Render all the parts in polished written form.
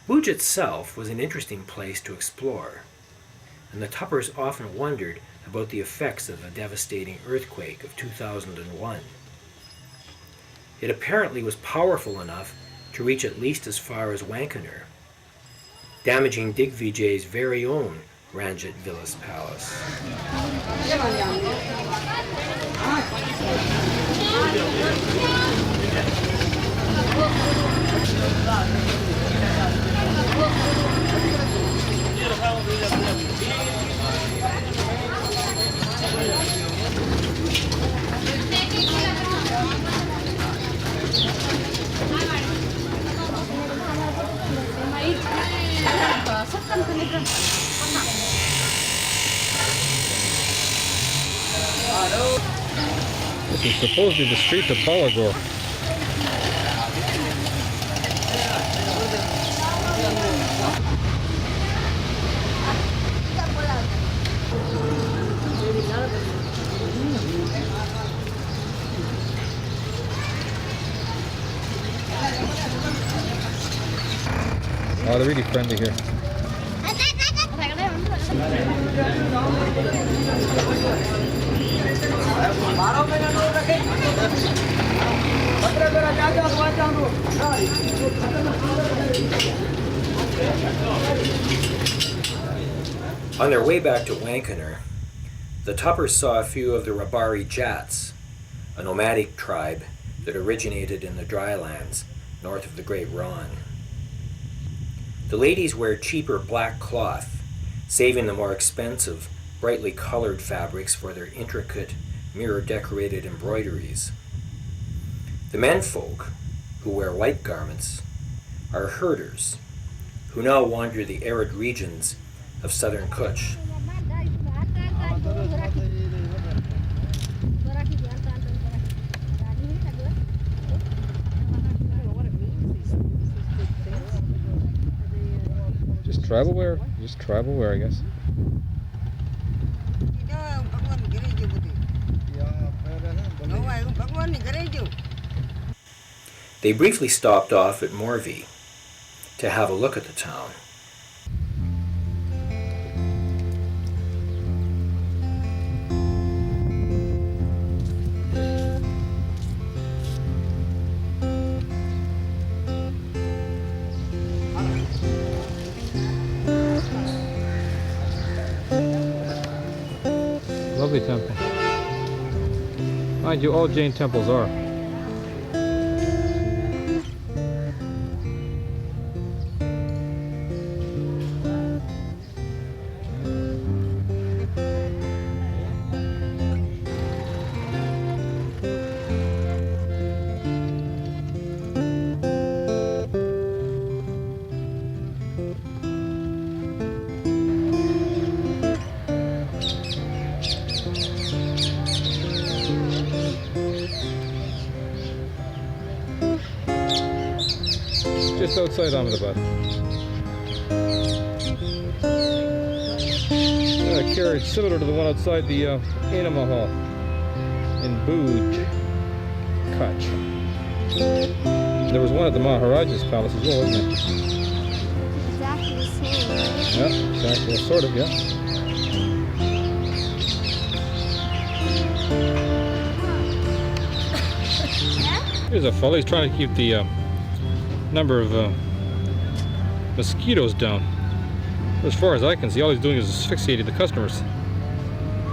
Bhuj itself was an interesting place to explore, and the Tuppers often wondered about the effects of the devastating earthquake of 2001. It apparently was powerful enough to reach at least as far as Wankaner, damaging Digvijay's very own Ranjit Vilas Palace. This is supposedly the street to Palagor. Oh, they're really friendly here. On their way back to Wankaner, the Tuppers saw a few of the Rabari Jats, a nomadic tribe that originated in the drylands north of the Great Ron. The ladies wear cheaper black cloth, saving the more expensive, brightly colored fabrics for their intricate, mirror-decorated embroideries. The menfolk, who wear white garments, are herders, who now wander the arid regions of southern Kutch. Just tribal wear? Just tribal wear, I guess. They briefly stopped off at Morvi to have a look at the town. Lovely temple. Mind you, all Jain temples are. Just outside Ahmedabad. A carriage similar to the one outside the Enema Hall in Bhuj, Kutch. There was one at the Maharaja's palace as well, wasn't there? Exactly the same, right? Yeah, exactly. Sort of, yeah. Here's a fellow. He's trying to keep the number of mosquitoes down. As far as I can see, all he's doing is asphyxiating the customers.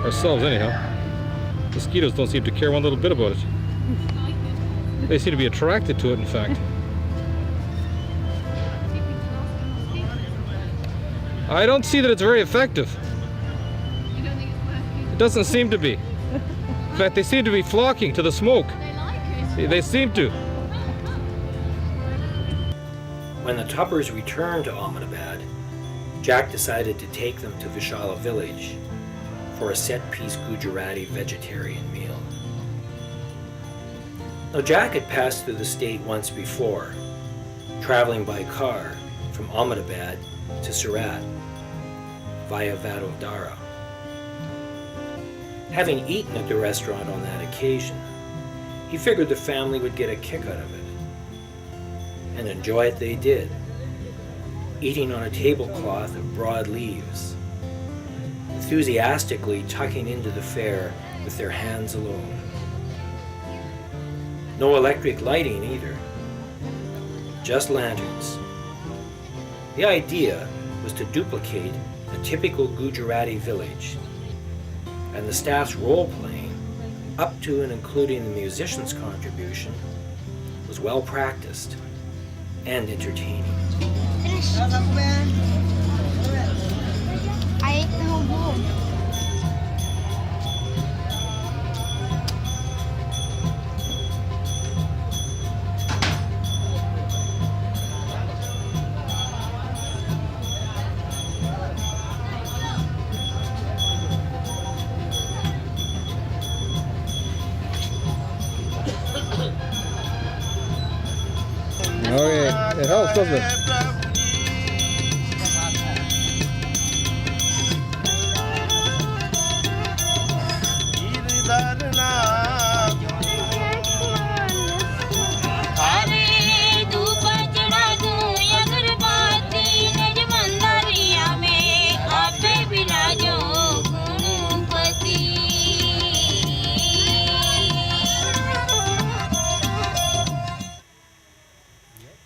Ourselves, anyhow. Mosquitoes don't seem to care one little bit about it. They seem to be attracted to it, in fact. I don't see that it's very effective. It doesn't seem to be. In fact, they seem to be flocking to the smoke. They seem to. When the Tuppers returned to Ahmedabad, Jack decided to take them to Vishala village for a set-piece Gujarati vegetarian meal. Now, Jack had passed through the state once before, traveling by car from Ahmedabad to Surat via Vadodara. Having eaten at the restaurant on that occasion, he figured the family would get a kick out of it. And enjoy it they did. eating on a tablecloth of broad leaves, enthusiastically tucking into the fare with their hands alone. No electric lighting either, just lanterns. The idea was to duplicate a typical Gujarati village, and the staff's role-playing, up to and including the musician's contribution, was well practiced and entertaining. I ate the whole bowl. Okay, it helps, doesn't it?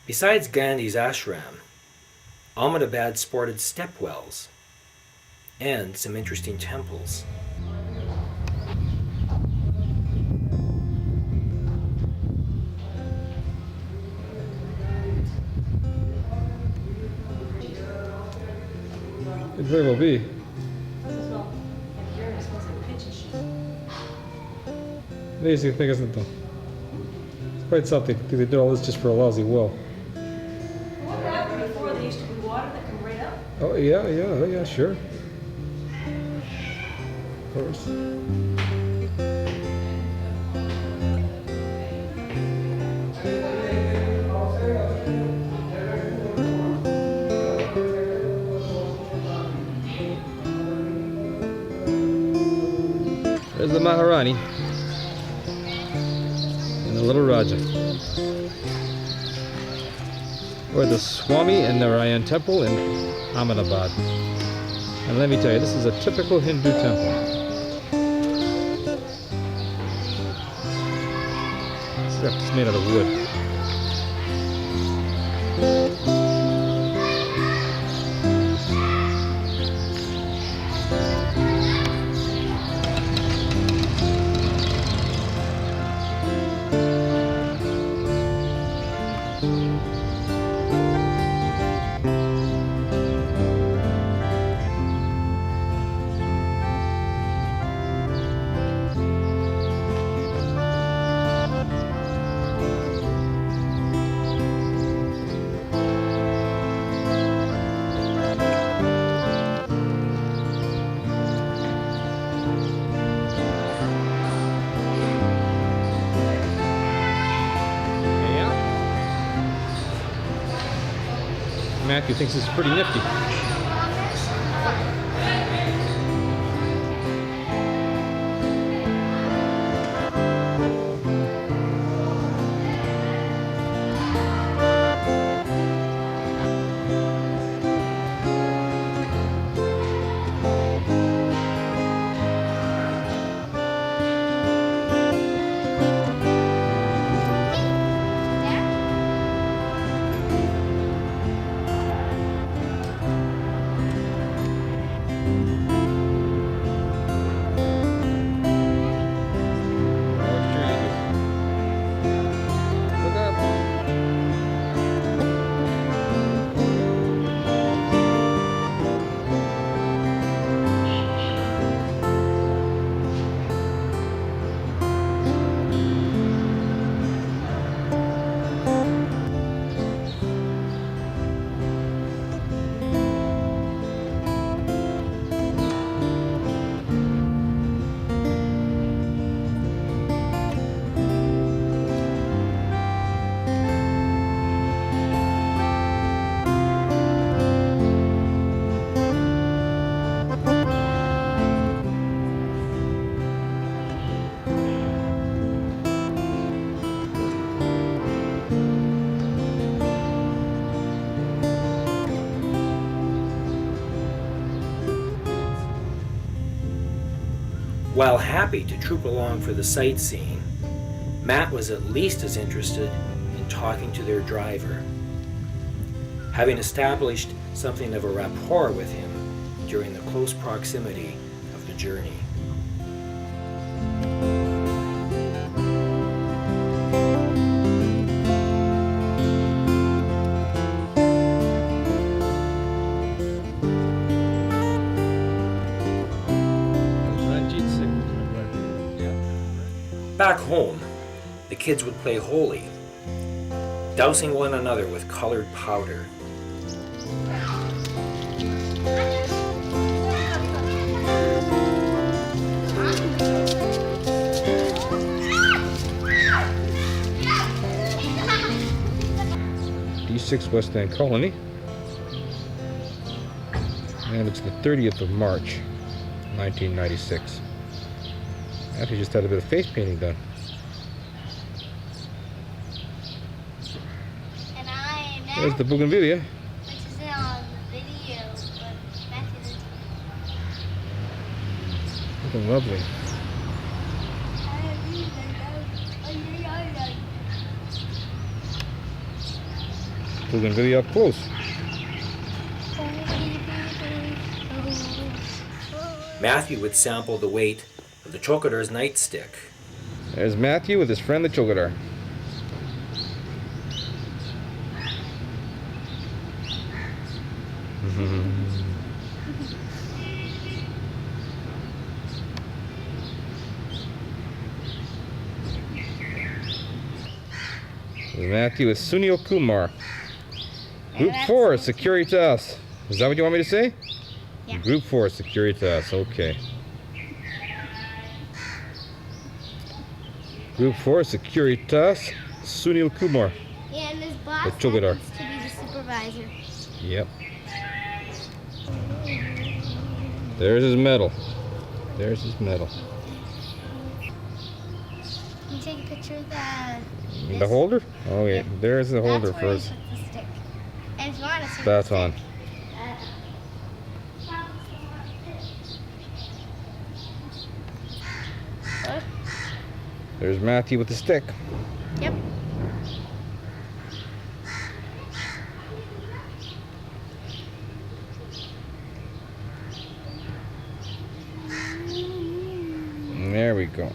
Besides Gandhi's ashram, Ahmedabad sported stepwells and some interesting temples. It very well be. Amazing thing, isn't it, though? It's quite something. I think they did all this just for a lousy well. What happened before? There used to be water that come right up. Oh, yeah, sure. Of course. There's the Maharani and the little Raja. Or the Swami and Narayan temple in Ahmedabad. And let me tell you, this is a typical Hindu temple. Except it's made out of wood. Matthew thinks it's pretty nifty. While happy to troop along for the sightseeing, Matt was at least as interested in talking to their driver, having established something of a rapport with him during the close proximity of the journey. Back home, the kids would play holy, dousing one another with colored powder. D6 West End Colony. And it's the 30th of March, 1996. After just had a bit of face painting done. And I am now, There's the bougainvillea. which is on the video, but Matthew Looking lovely. Bougainvillea up close. Matthew would sample the weight of the chocolier's nightstick. There's Matthew with his friend the chocolate. There's Matthew with Sunil Kumar. Group 4, Securitas. Is that what you want me to say? Yeah. Group 4, Securitas. Okay. Group 4, Securitas, Sunil Kumar. Yeah, and his boss The Chogadar. happens to be the supervisor. Yep. There's his medal. There's his medal. Can you take a picture of The holder? Oh yeah, there's the holder That's where first. you put the stick. And if you want to see That's the on. stick, What? There's Matthew with the stick. Yep. And there we go.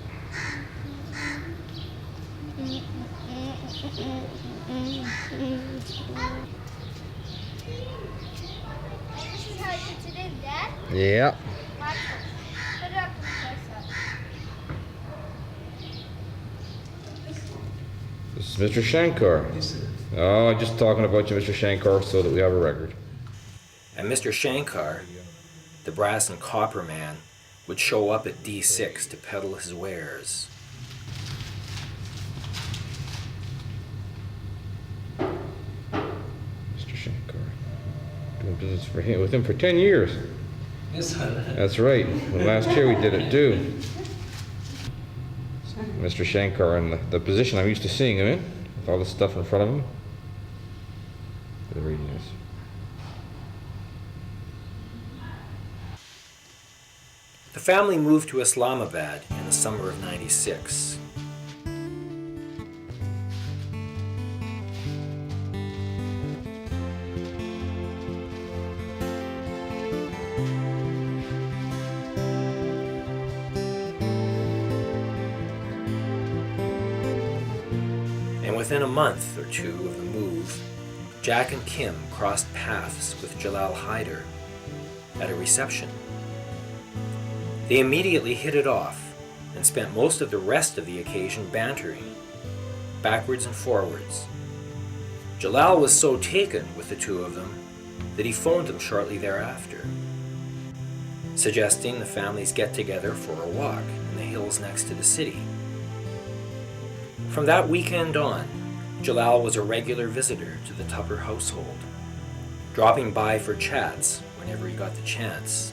This is how he puts it in, Dad. Yeah. Watch this. Put it up close up. This is Mr. Shankar. Oh, I'm just talking about you, Mr. Shankar, so that we have a record. And Mr. Shankar, the brass and copper man, would show up at D6 to peddle his wares. Mr. Shankar. Doing business with him for 10 years. That's right. Well, last year we did it too. Mr. Shankar in the position I'm used to seeing him in, with all the stuff in front of him. Very nice. The family moved to Islamabad in the summer of '96. And within a month or two of the move, Jack and Kim crossed paths with Jalal Haider at a reception. They immediately hit it off and spent most of the rest of the occasion bantering, backwards and forwards. Jalal was so taken with the two of them that he phoned them shortly thereafter, suggesting the families get together for a walk in the hills next to the city. From that weekend on, Jalal was a regular visitor to the Tupper household, dropping by for chats whenever he got the chance.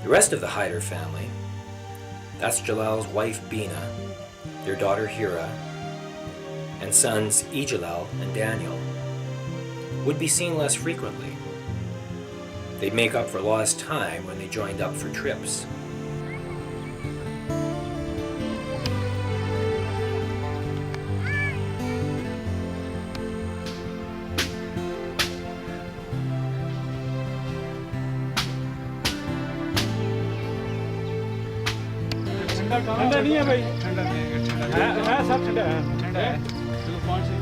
The rest of the Haider family, that's Jalal's wife Bina, their daughter Hira, and sons Ejalal and Daniel, would be seen less frequently. They'd make up for lost time when they joined up for trips. ठंडा नहीं है भाई है सब ठंडा है चलो 5 से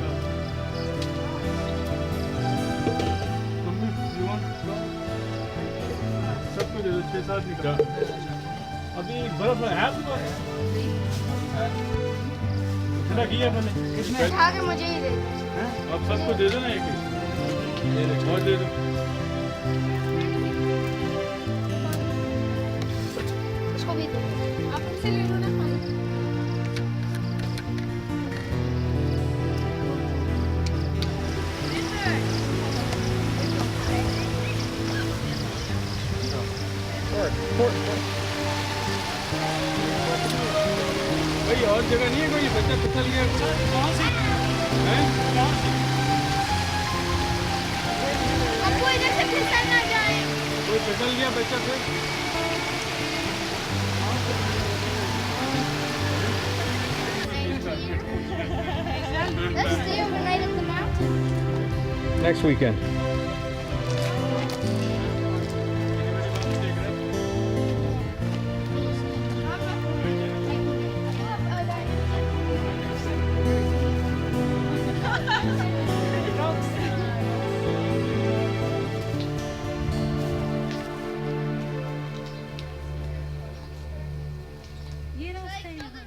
सबको दे दो 6-7 निकाल अभी बर्फ है आपके पास ठंडा किया मैंने किसने उठा के मुझे ही दे दो। अब सबको दे दो ना एक और दे दो उसको भी दो। आप उनसे ले लो ना खाना। भाई और जगह नहीं है कोई बच्चा फिसल गया कहाँ से हैं कहाँ से हमको इधर से फिसल ना जाए। कोई फिसल गया बच्चा से Let's stay overnight at the mountain. next weekend ये रास्ता है यहाँ।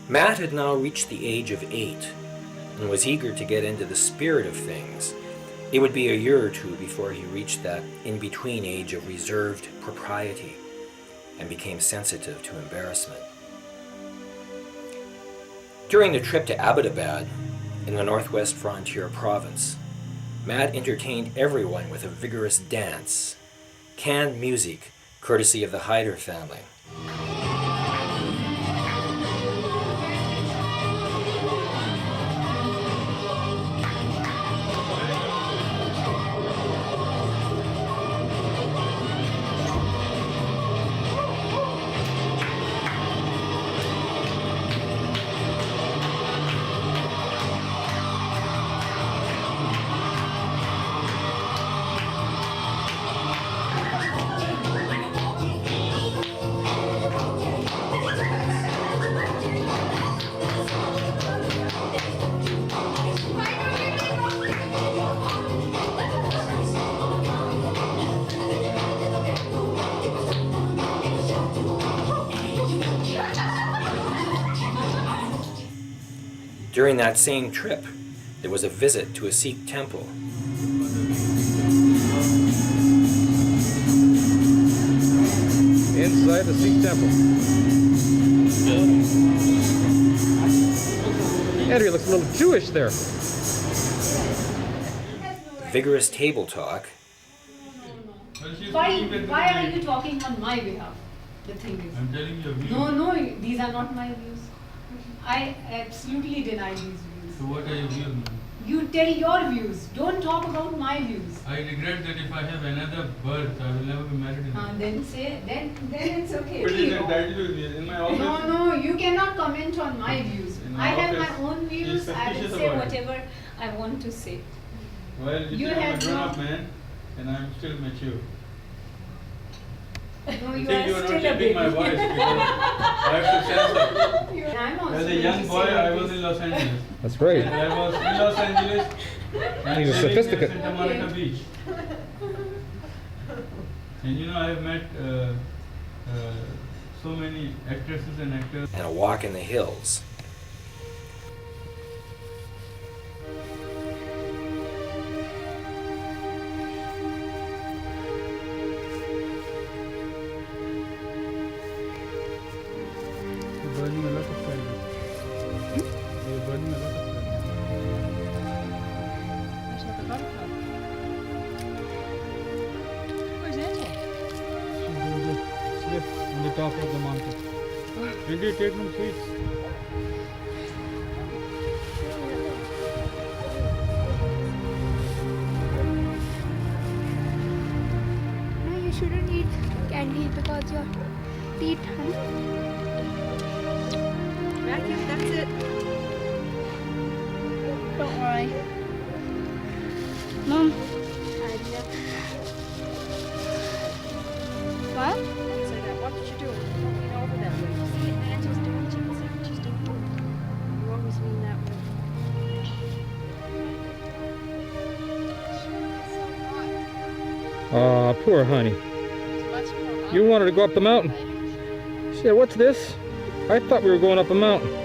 Matt had now reached the age of 8 and was eager to get into the spirit of things. It would be a year or two before he reached that in-between age of reserved propriety and became sensitive to embarrassment. During the trip to Abbottabad, in the Northwest Frontier Province, Matt entertained everyone with a vigorous dance, canned music courtesy of the Hyder family. During that same trip, there was a visit to a Sikh temple. inside the Sikh temple Andrew looks a little Jewish there Vigorous table talk. Why are you talking on my behalf? The thing is. I'm telling you your views. No, these are not my views. I absolutely deny these views. So what are your views? You tell your views. Don't talk about my views. I regret that if I have another birth, I will never be married again. Then say, then it's okay. But Be is wrong. that in my office? No, you cannot comment on my views. In I my have office, my own he is views. I will suspicious say about it. whatever I want to say. Well, You I'm a have grown-up no- man and I'm still mature. No, I you think are you are not still a getting baby. my voice because I have to censor. I'm also As a going young to boy, say I this. was in Los Angeles. That's right. And I was in Los Angeles. And He was living near sophisticated. Santa Monica Beach. And you know, I have met so many actresses and actors. And a walk in the hills. Burning a lot of calories. you're burning a lot of fat. There's not a butterfly. Where's Angela? She's in the slip on the top of the mountain. Will you take some sweets? No, you shouldn't eat candy because your teeth, honey. Matthew, that's it. Don't worry. Mom. What? Don't say that. What did you do? Don't lean over that way. See, Angela's doing it. You can see what she's doing. You always lean that way. Ah, poor honey. You wanted to go up the mountain. She said, what's this? I thought we were going up a mountain.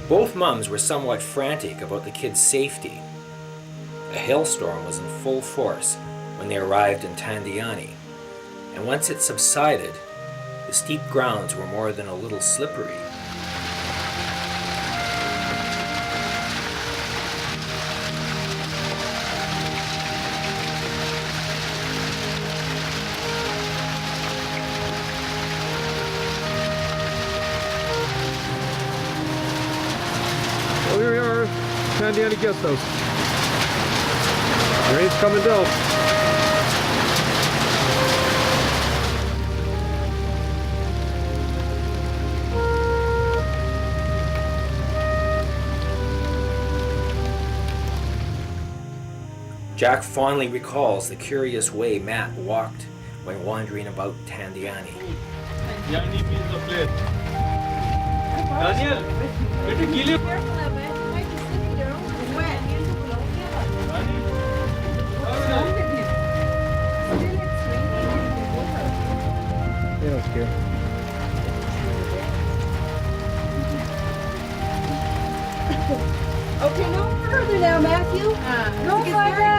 Both mums were somewhat frantic about the kids' safety. A hailstorm was in full force when they arrived in Tandiani, and once it subsided, the steep grounds were more than a little slippery. Well, here we are, Tandiani Guest House. The rain's coming down. Jack fondly recalls the curious way Matt walked when wandering about Tandiani. Yanni means the plate. Daniel, get a gilly. Careful now, man. You might be slipping there. It's wet. Yeah, that's good. Okay, no further now, Matthew. No further.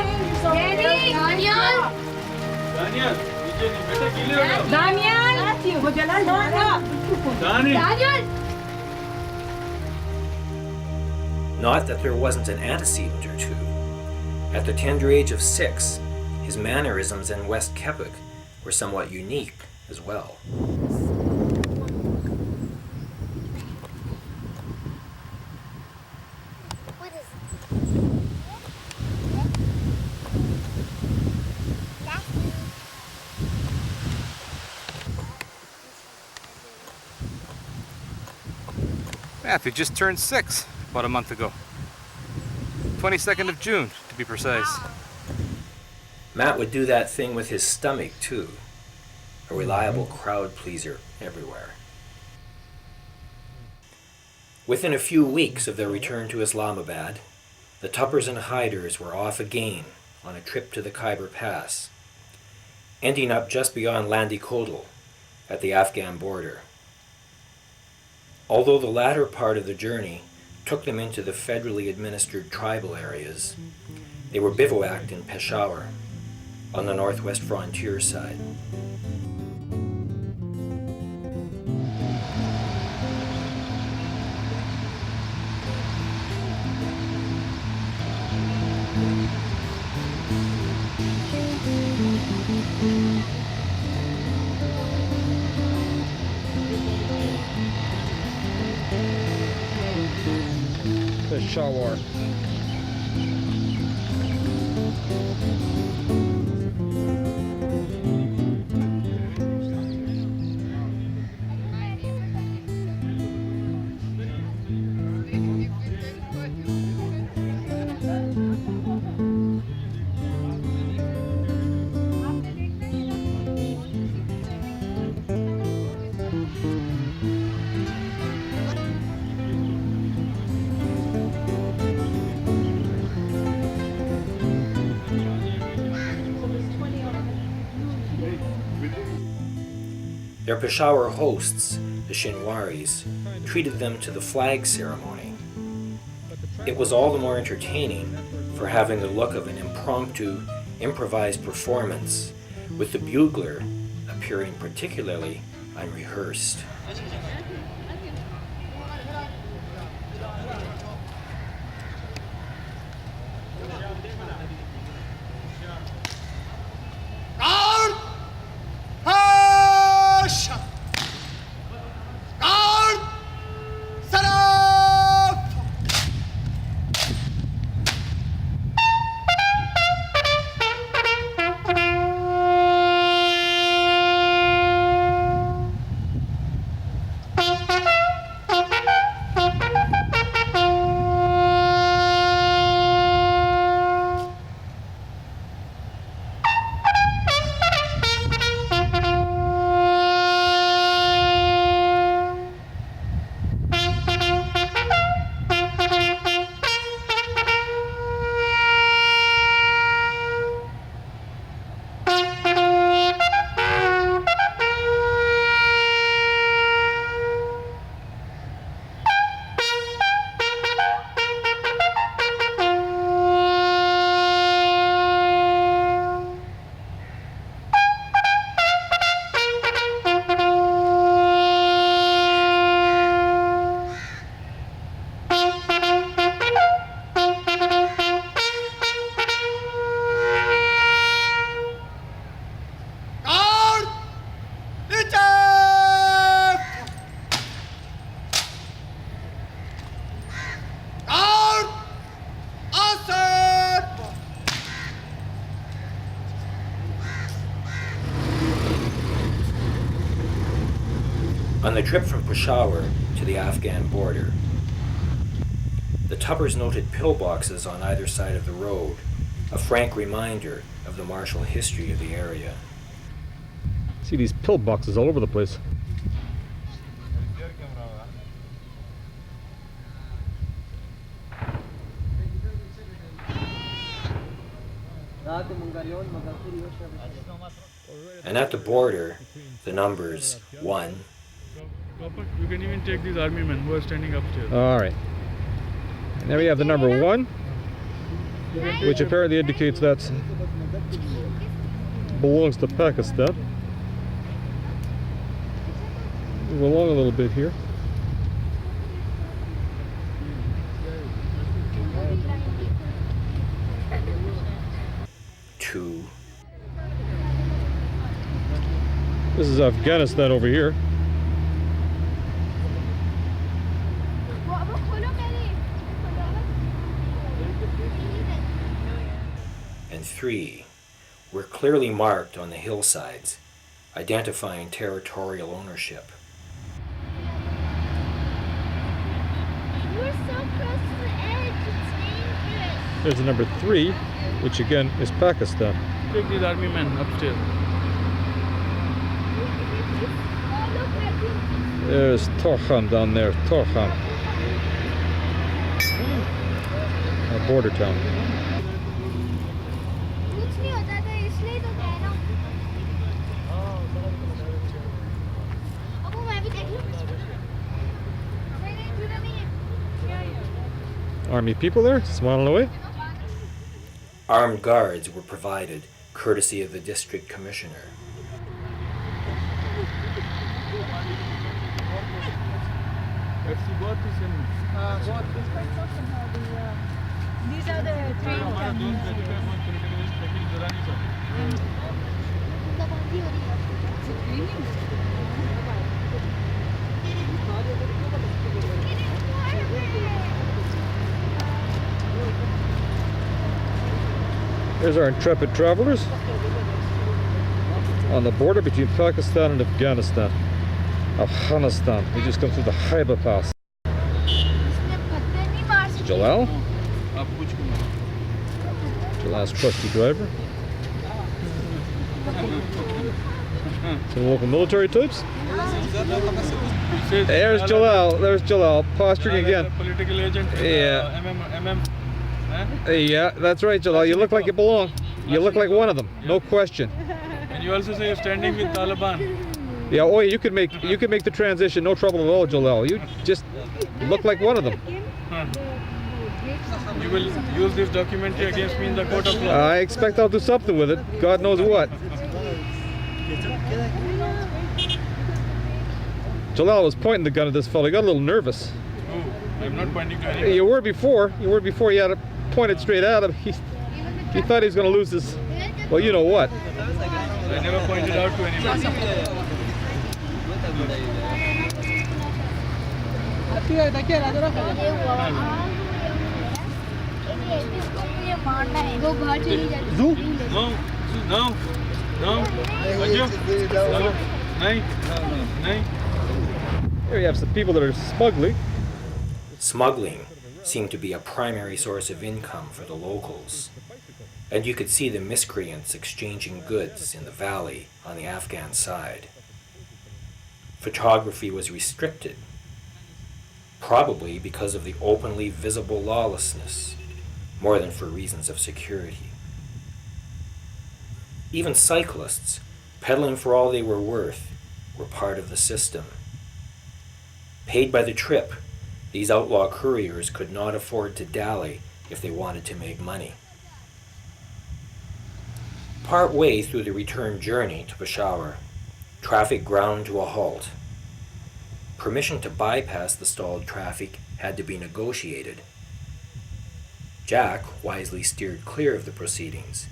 Danny, Daniel. Daniel, नीचे नहीं बेटा गीले हो जाओ. Damian. Matthew, वो जला Dani. Daniel. Not that there wasn't an antecedent or two. At the tender age of 6, his mannerisms in West Keppoch were somewhat unique as well. What is it? Matthew just turned 6 about a month ago. 22nd of June, to be precise. Matt would do that thing with his stomach, too. A reliable crowd pleaser everywhere. Within a few weeks of their return to Islamabad, the Tuppers and Hyders were off again on a trip to the Khyber Pass, ending up just beyond Landi Kodal at the Afghan border. Although the latter part of the journey took them into the federally administered tribal areas, they were bivouacked in Peshawar, on the northwest frontier side. Peshawar. Their Peshawar hosts, the Shinwaris, treated them to the flag ceremony. It was all the more entertaining for having the look of an impromptu, improvised performance, with the bugler appearing particularly unrehearsed. On the trip from Peshawar to the Afghan border, the Tuppers noted pillboxes on either side of the road, a frank reminder of the martial history of the area. See these pillboxes all over the place. And at the border, the numbers 1, Tupper, you can even take these army men who are standing upstairs. All right. And there we have the number 1, which apparently indicates that belongs to Pakistan. Move along a little bit here. two, This is Afghanistan over here. and 3 were clearly marked on the hillsides, identifying territorial ownership. We're so close to the edge, it's dangerous. There's the number 3, which again is Pakistan. Take these army men upstairs. Oh, look, we're There's Torkhan down there, Torkhan. A border town. कुछ नहीं होता था इसलिए तो कह रहा हूँ अब वो मैं भी देख लूँ नहीं जुड़ा नहीं है Army people there, smiling away. Armed guards were provided, courtesy of the district commissioner. Let's see what is in. These are the train companies. बंदी हो रही है There's our intrepid travelers on the border between Pakistan and Afghanistan. Afghanistan. We just come through the Khyber Pass. इसने पत्थर नहीं मार सकती Jalal, आप कुछ को Jalal's trusty driver. Some local military types. There's Jalal. There's Jalal posturing again. Political agent. Yeah. MM. Yeah, that's right, Jalal. You look like you belong. You look like one of them, no question. And you also say you're standing with Taliban. Yeah, oh, you could make the transition, no trouble at all, Jalal. You just look like one of them. You will use this documentary against me in the court of law. I expect I'll do something with it. God knows what. Jalal was pointing the gun at this fellow. He got a little nervous. Oh, I'm not pointing to anyone. You were before. You had it pointed straight at him. He thought he was going to lose his. Well, you know what. I never pointed out to anyone. Zoom. No, no, no. Ajjo. No, nahi, nahi. Here you have some people that are smuggling. Smuggling seemed to be a primary source of income for the locals, and you could see the miscreants exchanging goods in the valley on the Afghan side. Photography was restricted, probably because of the openly visible lawlessness, more than for reasons of security. Even cyclists, peddling for all they were worth, were part of the system. Paid by the trip, these outlaw couriers could not afford to dally if they wanted to make money. Part way through the return journey to Peshawar, traffic ground to a halt. Permission to bypass the stalled traffic had to be negotiated. Jack wisely steered clear of the proceedings,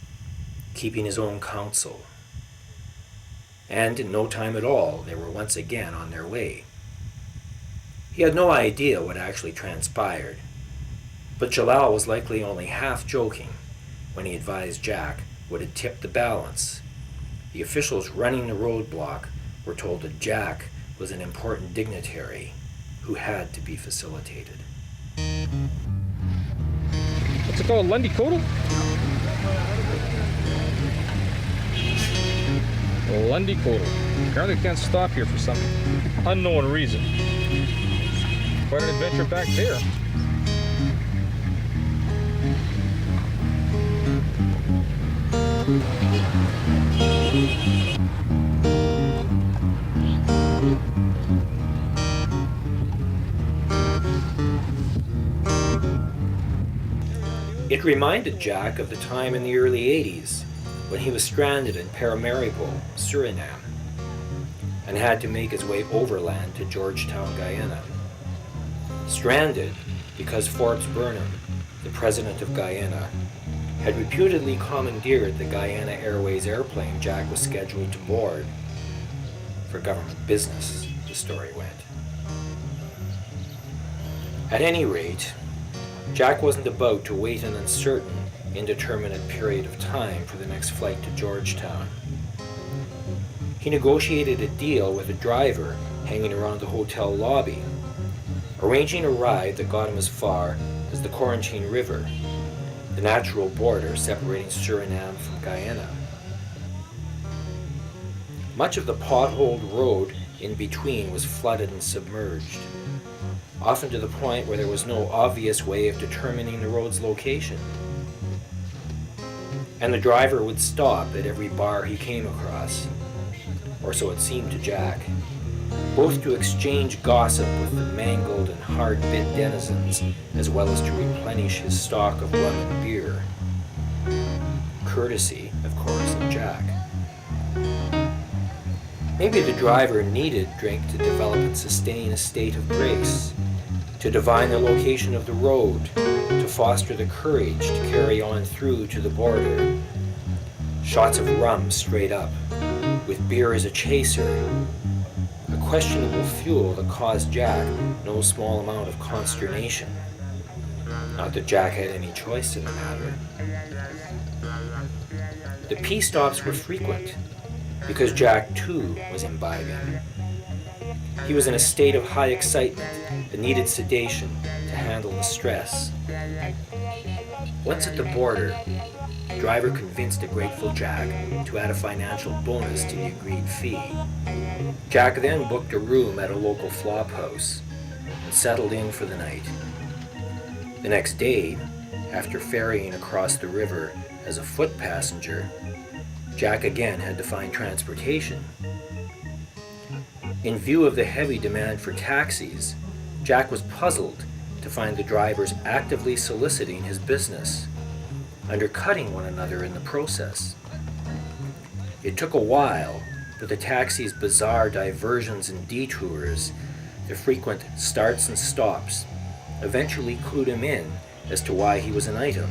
keeping his own counsel. And in no time at all, they were once again on their way. He had no idea what actually transpired, but Jalal was likely only half joking when he advised Jack what had tipped the balance. The officials running the roadblock were told that Jack was an important dignitary who had to be facilitated. What's it called? Lundy Kodal? Lundy Kodal. Apparently can't stop here for some unknown reason. Quite an adventure back there. It reminded Jack of the time in the early 80s when he was stranded in Paramaribo, Suriname, and had to make his way overland to Georgetown, Guyana. Stranded because Forbes Burnham, the president of Guyana, had reputedly commandeered the Guyana Airways airplane Jack was scheduled to board for government business, the story went. At any rate, Jack wasn't about to wait an uncertain, indeterminate period of time for the next flight to Georgetown. He negotiated a deal with a driver hanging around the hotel lobby, arranging a ride that got him as far as the Quarantine River, the natural border separating Suriname from Guyana. Much of the potholed road in between was flooded and submerged, often to the point where there was no obvious way of determining the road's location. And the driver would stop at every bar he came across, or so it seemed to Jack, both to exchange gossip with the mangled and hard-bit denizens, as well as to replenish his stock of rum and beer. Courtesy, of course, of Jack. Maybe the driver needed drink to develop and sustain a state of grace, to divine the location of the road, to foster the courage to carry on through to the border. Shots of rum straight up, with beer as a chaser, a questionable fuel that caused Jack no small amount of consternation. Not that Jack had any choice in the matter. The pee stops were frequent, because Jack too was imbibing. He was in a state of high excitement and needed sedation to handle the stress. Once at the border, the driver convinced a grateful Jack to add a financial bonus to the agreed fee. Jack then booked a room at a local flop house and settled in for the night. The next day, after ferrying across the river as a foot passenger, Jack again had to find transportation. In view of the heavy demand for taxis, Jack was puzzled to find the drivers actively soliciting his business, undercutting one another in the process. It took a while, but the taxi's bizarre diversions and detours, the frequent starts and stops, eventually clued him in as to why he was an item.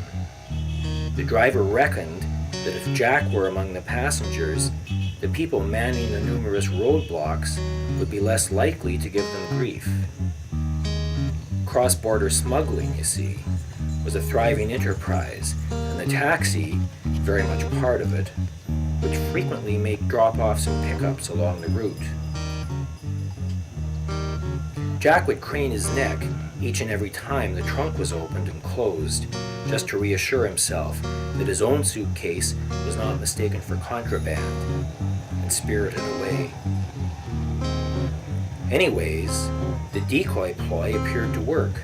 The driver reckoned that if Jack were among the passengers, the people manning the numerous roadblocks would be less likely to give them grief. Cross-border smuggling, you see, was a thriving enterprise, and the taxi, very much part of it, would frequently make drop-offs and pickups along the route. Jack would crane his neck each and every time the trunk was opened and closed, just to reassure himself that his own suitcase was not mistaken for contraband and spirited away. Anyways, the decoy ploy appeared to work.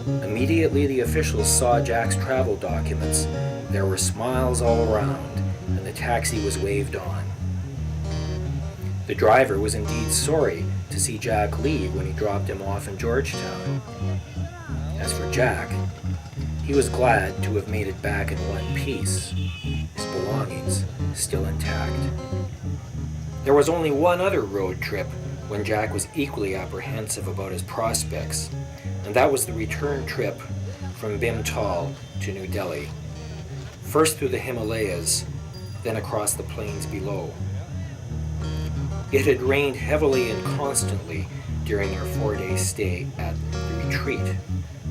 Immediately the officials saw Jack's travel documents, there were smiles all around, and the taxi was waved on. The driver was indeed sorry to see Jack leave when he dropped him off in Georgetown. As for Jack, he was glad to have made it back in one piece, his belongings still intact. There was only one other road trip when Jack was equally apprehensive about his prospects, and that was the return trip from Bhimtal to New Delhi, first through the Himalayas, then across the plains below. It had rained heavily and constantly during their 4-day stay at the retreat,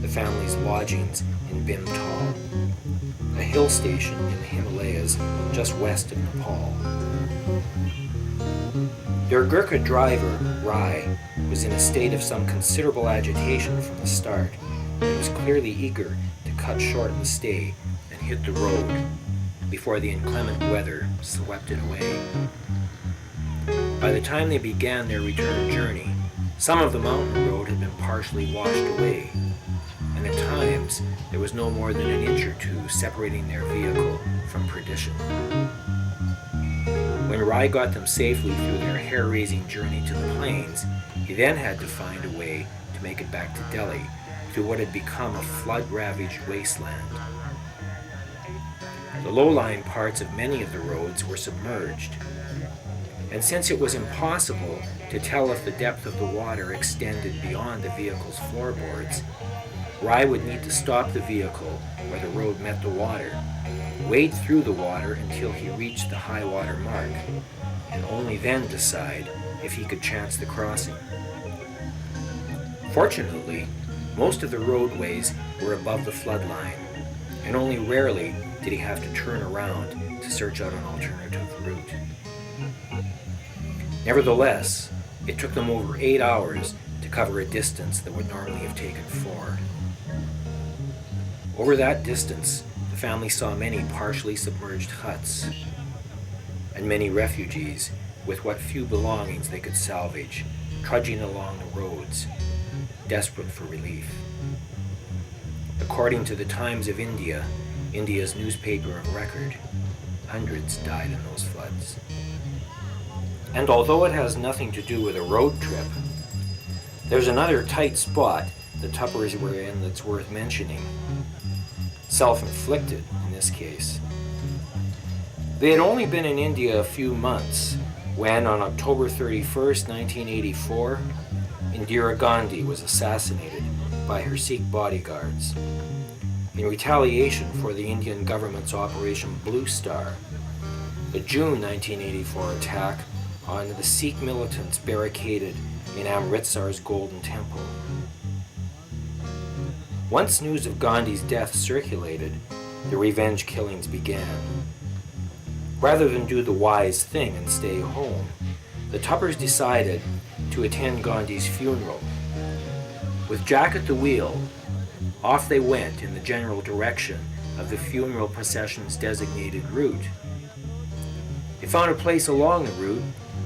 the family's lodgings in Bhimtal, a hill station in the Himalayas just west of Nepal. Their Gurkha driver, Rai, was in a state of some considerable agitation from the start, and was clearly eager to cut short the stay and hit the road before the inclement weather swept it away. By the time they began their return journey, some of the mountain road had been partially washed away, and at times there was no more than an inch or two separating their vehicle from perdition. When Rai got them safely through their hair-raising journey to the plains, he then had to find a way to make it back to Delhi through what had become a flood-ravaged wasteland. The low-lying parts of many of the roads were submerged, and since it was impossible to tell if the depth of the water extended beyond the vehicle's floorboards, Rai would need to stop the vehicle where the road met the water, wade through the water until he reached the high water mark, and only then decide if he could chance the crossing. Fortunately, most of the roadways were above the flood line, and only rarely did he have to turn around to search out an alternative route. Nevertheless, it took them over 8 hours to cover a distance that would normally have taken 4. Over that distance, the family saw many partially submerged huts, and many refugees with what few belongings they could salvage, trudging along the roads, desperate for relief. According to the Times of India, India's newspaper of record, hundreds died in those floods. And although it has nothing to do with a road trip, there's another tight spot the Tuppers were in that's worth mentioning. Self-inflicted, in this case. They had only been in India a few months when, on October 31st, 1984, Indira Gandhi was assassinated by her Sikh bodyguards in retaliation for the Indian government's Operation Blue Star, the June 1984 attack on the Sikh militants barricaded in Amritsar's Golden Temple. Once news of Gandhi's death circulated, the revenge killings began. Rather than do the wise thing and stay home, the Tuppers decided to attend Gandhi's funeral. With Jack at the wheel, off they went in the general direction of the funeral procession's designated route. They found a place along the route,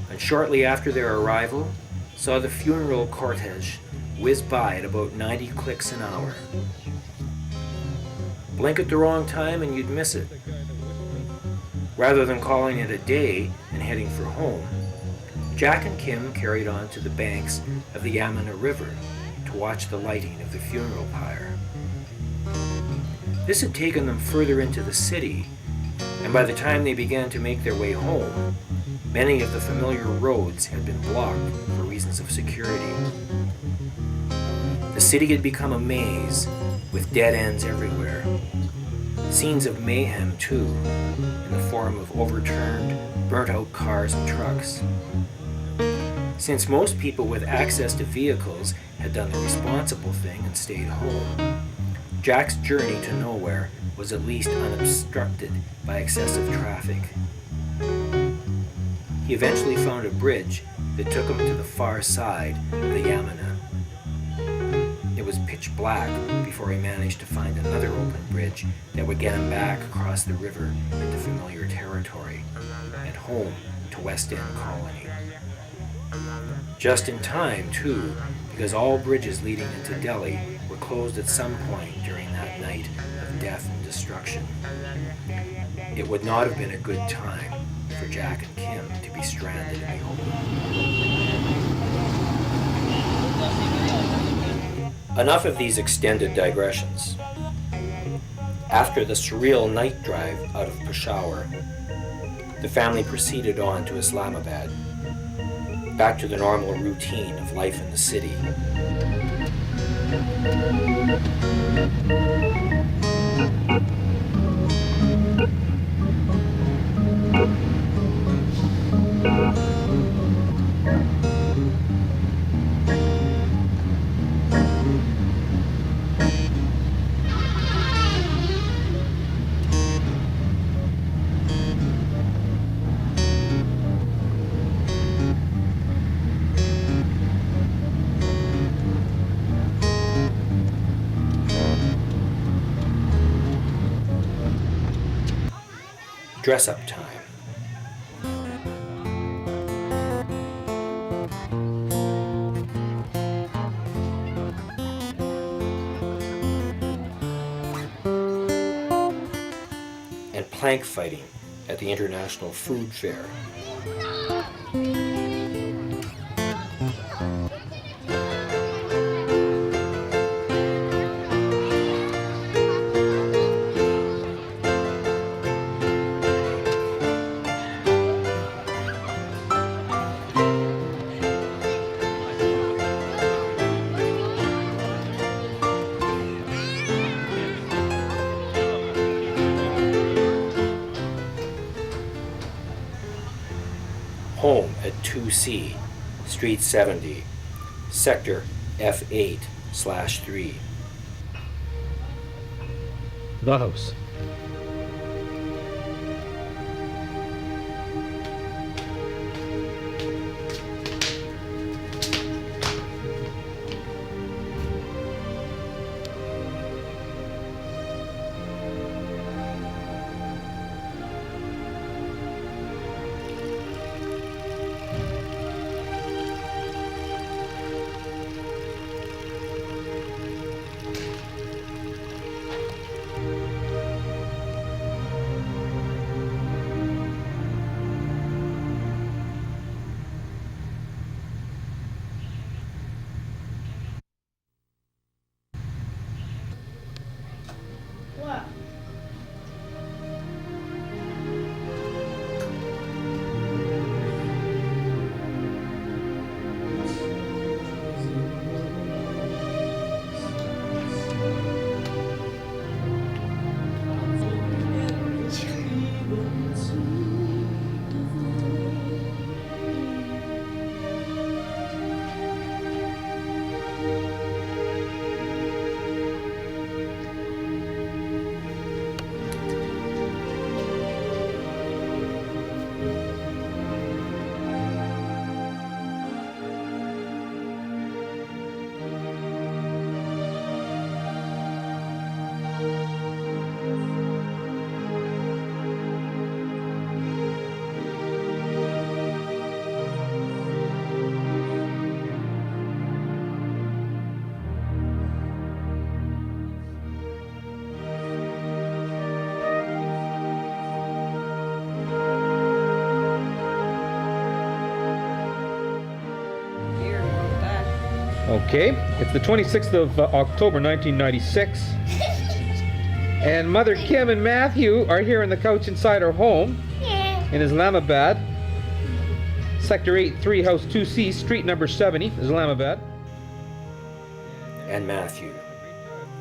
and shortly after their arrival, saw the funeral cortege whiz by at about 90 clicks an hour. Blink at the wrong time and you'd miss it. Rather than calling it a day and heading for home, Jack and Kim carried on to the banks of the Yamuna River to watch the lighting of the funeral pyre. This had taken them further into the city, and by the time they began to make their way home, many of the familiar roads had been blocked for reasons of security. The city had become a maze, with dead ends everywhere. Scenes of mayhem, too, in the form of overturned, burnt-out cars and trucks. Since most people with access to vehicles had done the responsible thing and stayed home, Jack's journey to nowhere was at least unobstructed by excessive traffic. He eventually found a bridge that took him to the far side of the Yamuna. It was pitch black before he managed to find another open bridge that would get him back across the river into familiar territory and home to West End Colony. Just in time, too, because all bridges leading into Delhi were closed at some point during that night of death and destruction. It would not have been a good time for Jack and Kim to be stranded in the open. Enough of these extended digressions. After the surreal night drive out of Peshawar, the family proceeded on to Islamabad, back to the normal routine of life in the city. Dress-up time. And plank fighting at the International Food Fair. Home at 2C, Street 70, Sector F8/3. The house. Okay, it's the 26th of October 1996. And Mother Kim and Matthew are here on the couch inside our home in Islamabad. Sector 83, House 2C, Street number 70, Islamabad. And Matthew,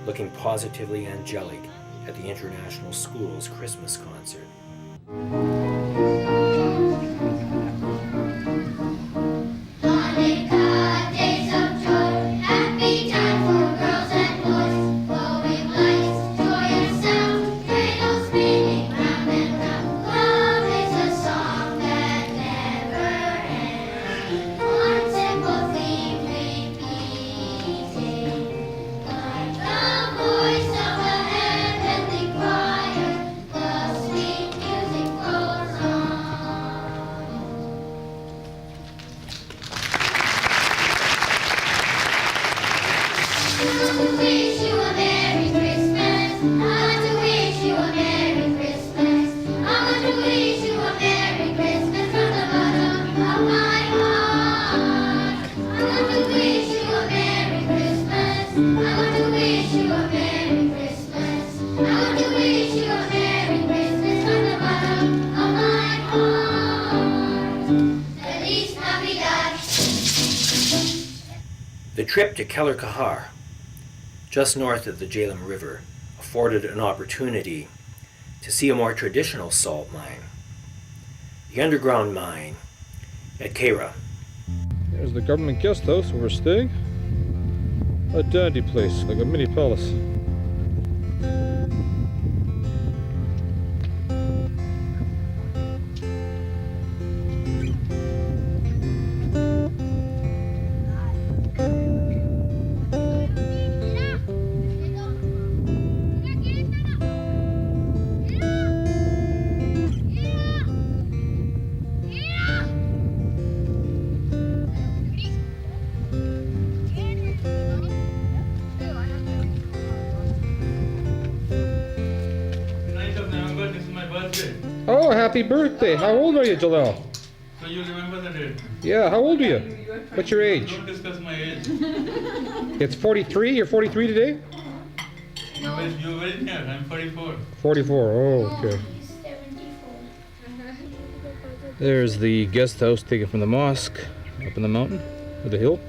looking positively angelic at the International School's Christmas concert. The trip to Keller Kahar, just north of the Jhelum River, afforded an opportunity to see a more traditional salt mine, the underground mine at Kara. There's the government guest house where we're staying. A dandy place, like a mini palace. Oh, happy birthday. How old are you, Jalal? So you remember the date? Yeah, how old are you? What's your age? Don't discuss my age. It's 43? You're 43 today? You're very near. I'm 44. 44, oh, okay. There's the guest house taken from the mosque up in the mountain, or the hill.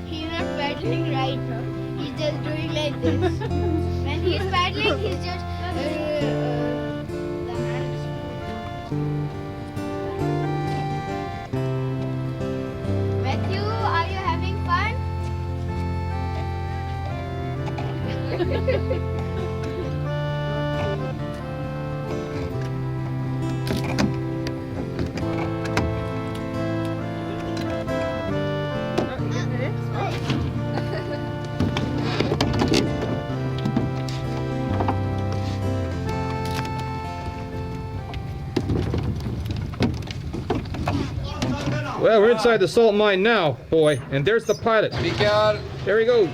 He's not paddling right now. He's just doing like this. When he's paddling, he's just the hands. Matthew, are you having fun? Well, we're inside the salt mine now, boy, and there's the pilot. There he goes.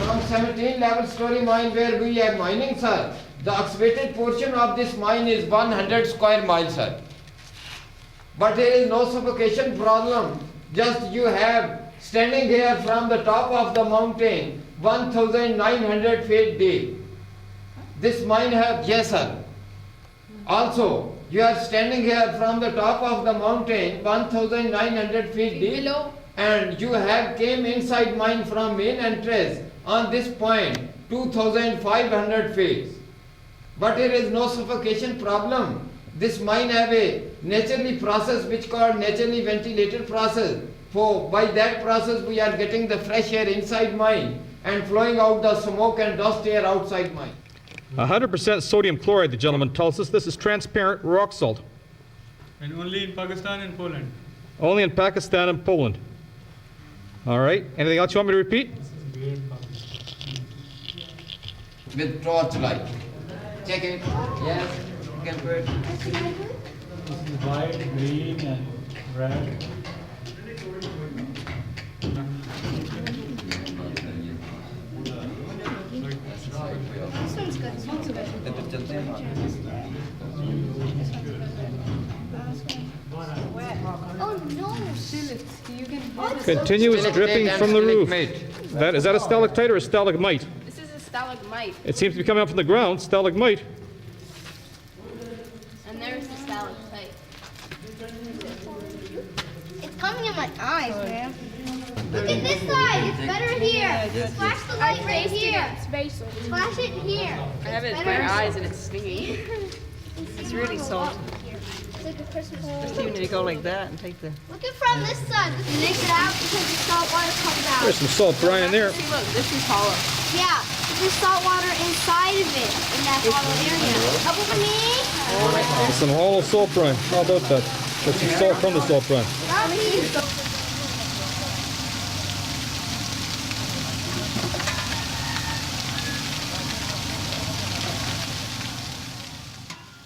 From 17 level story mine where we are mining, sir. The excavated portion of this mine is 100 square miles, sir. But there is no suffocation problem. Just you have standing here from the top of the mountain 1900 feet deep. This mine have, yes sir. Also, you are standing here from the top of the mountain 1900 feet deep. Below. And you have came inside mine from main entrance on this point 2500 feet. But here is no suffocation problem. This mine have a naturally process which called naturally ventilated process. For by that process we are getting the fresh air inside mine and flowing out the smoke and dust air outside mine. 100% sodium chloride, the gentleman tells us. This is transparent rock salt. And only in Pakistan and Poland. Only in Pakistan and Poland. All right. Anything else you want me to repeat? With torchlight. Check it. Yes. You can put. This is white, green, and red. This one's good. This one's good. Oh no! Continuous dripping from the roof. Stalactite. Is that a stalactite or a stalagmite? This is a stalagmite, It seems to be coming up from the ground. Stalagmite. And there's the stalactite. It's coming in my eyes, man. Look at this side. It's better here. Flash the light right here. It's basal. Flash it here. I have it in Better. my eyes and it's stinging. It's really salt. It's like a Christmas Just tree. you need to go like that and take the. Look at from this side. This makes it out because the salt water comes out. There's some salt brine in there. See, look, this is hollow. Yeah, there's salt water inside of it, in that hollow area. Up with me. Some hollow salt brine. How about that? That's some salt from the salt brine. Not me.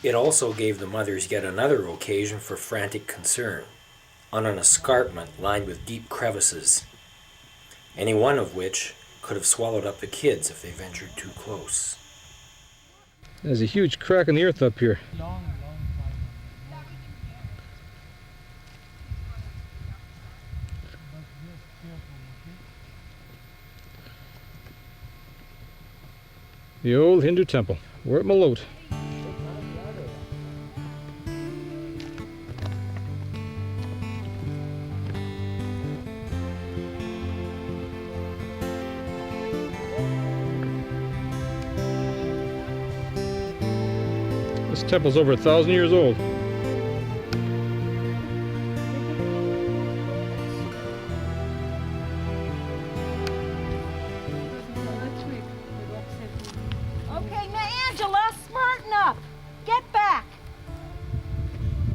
It also gave the mothers yet another occasion for frantic concern, on an escarpment lined with deep crevices, any one of which could have swallowed up the kids if they ventured too close. There's a huge crack in the earth up here. The old Hindu temple. We're at Malot. This temple's over 1,000 years old. Okay, now Angela, smarten up. Get back.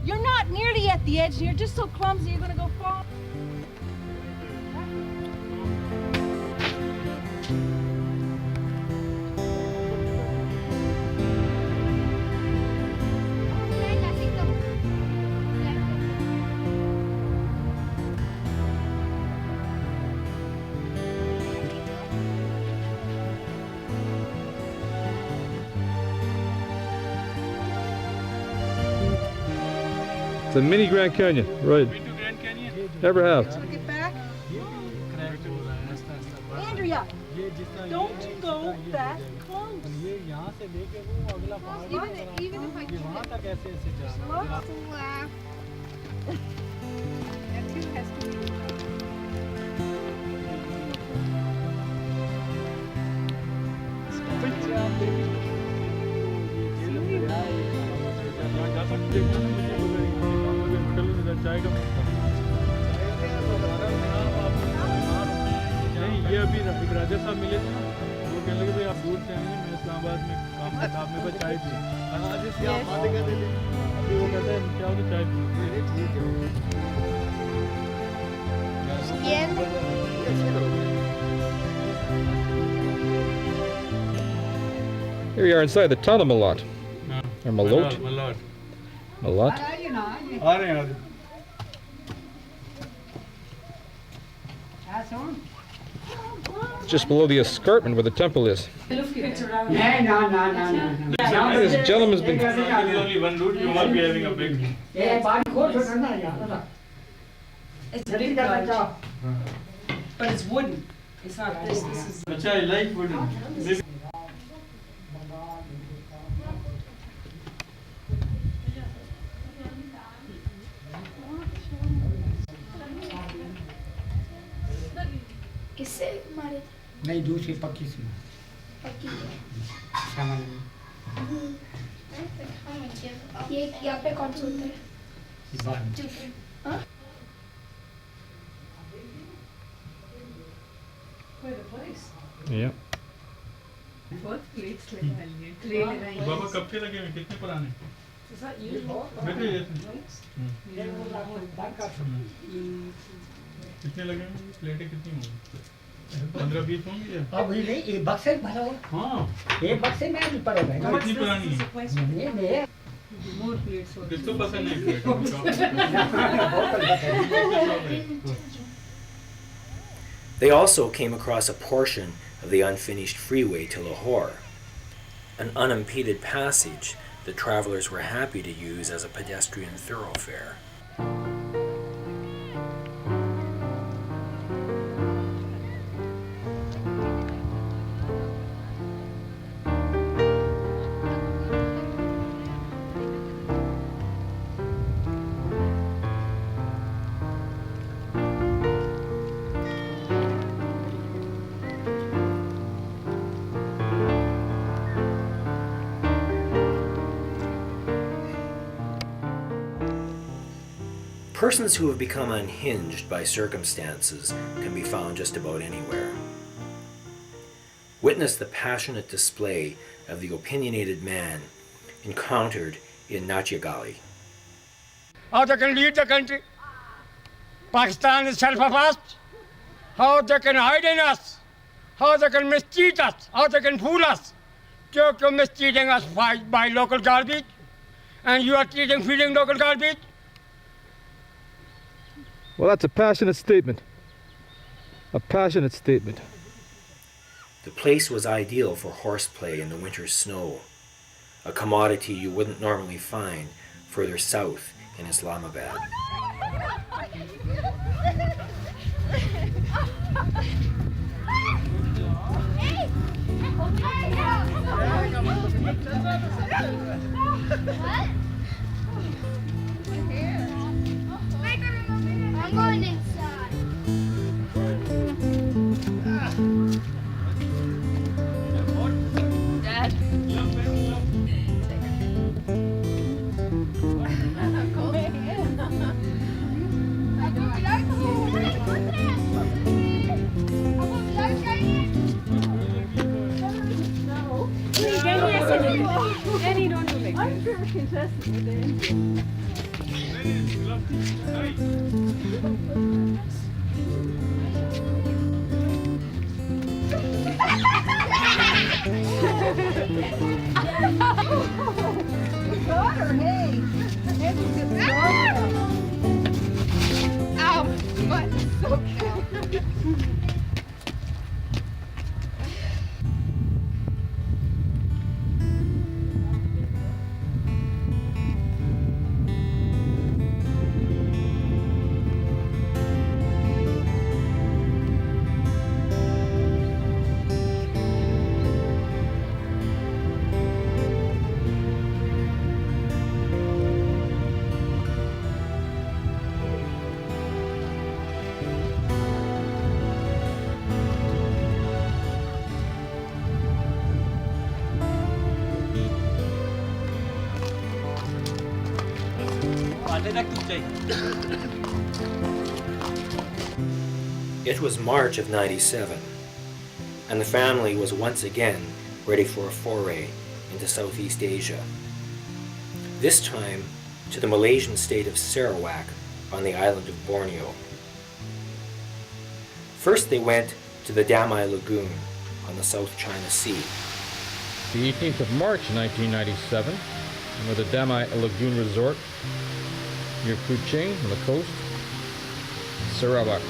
You're not nearly at the edge. You're just so clumsy. You're gonna go fall. It's a mini Grand Canyon. Right. Been to Grand Canyon? Never have. Get back. Andrea, don't go that close. Even if I keep it, that too has to be. नहीं ये अभी एक राजा साहब मिले थे ना वो कहने लगे भाई आप दूर से आए हैं मैं इस्लामाबाद में काम करता आप मेरे को चाय पी अभी वो कहते हैं क्या होगी चाय Here we are inside the town of Malot. Or Malot? Malhar Malot? आ रहे हैं Just below the escarpment where the temple is. This gentleman's been... is only one route you must be having a big It's big garage. But it's wooden. It's not this. This is. अच्छा I like wooden maybe किससे मारे नहीं दूसरी पक्की से पक्की सामान ये यहाँ पे कौन सा होता है? Tupper. हाँ? Quite a place. Yeah. What plates लगा लिए? Tray लगाई. बाबा कब के लगे हैं कितने पुराने Is that you? बेटे ये Plates? कितने लगे हैं प्लेटें कितनी होंगी 15-20 होंगी या अब ये नहीं एक बक्से में भरा हुआ हाँ एक बक्से में नहीं पड़ेगा कितनी पुरानी This is है a place ये नहीं more plates. for- किसको पसंद है plate They also came across a portion of the unfinished freeway to Lahore, an unimpeded passage that travelers were happy to use as a pedestrian thoroughfare. Persons who have become unhinged by circumstances can be found just about anywhere. Witness the passionate display of the opinionated man encountered in Natyagali. How they can lead the country. Pakistan is self-effaced. How they can hide in us. How they can mistreat us. How they can fool us. You're mistreating us by local garbage. And you are feeding local garbage. Well, that's a passionate statement. A passionate statement. The place was ideal for horseplay in the winter snow, a commodity you wouldn't normally find further south in Islamabad. I'm going inside. Dad. Danny, don't do like I'm sure contestant with it. Got her, hey. Hey, we get the Ow, what? It was March of '97, and the family was once again ready for a foray into Southeast Asia. This time to the Malaysian state of Sarawak on the island of Borneo. First they went to the Damai Lagoon on the South China Sea. The 18th of March 1997, near the Damai Lagoon Resort, near Kuching on the coast, Sarawak.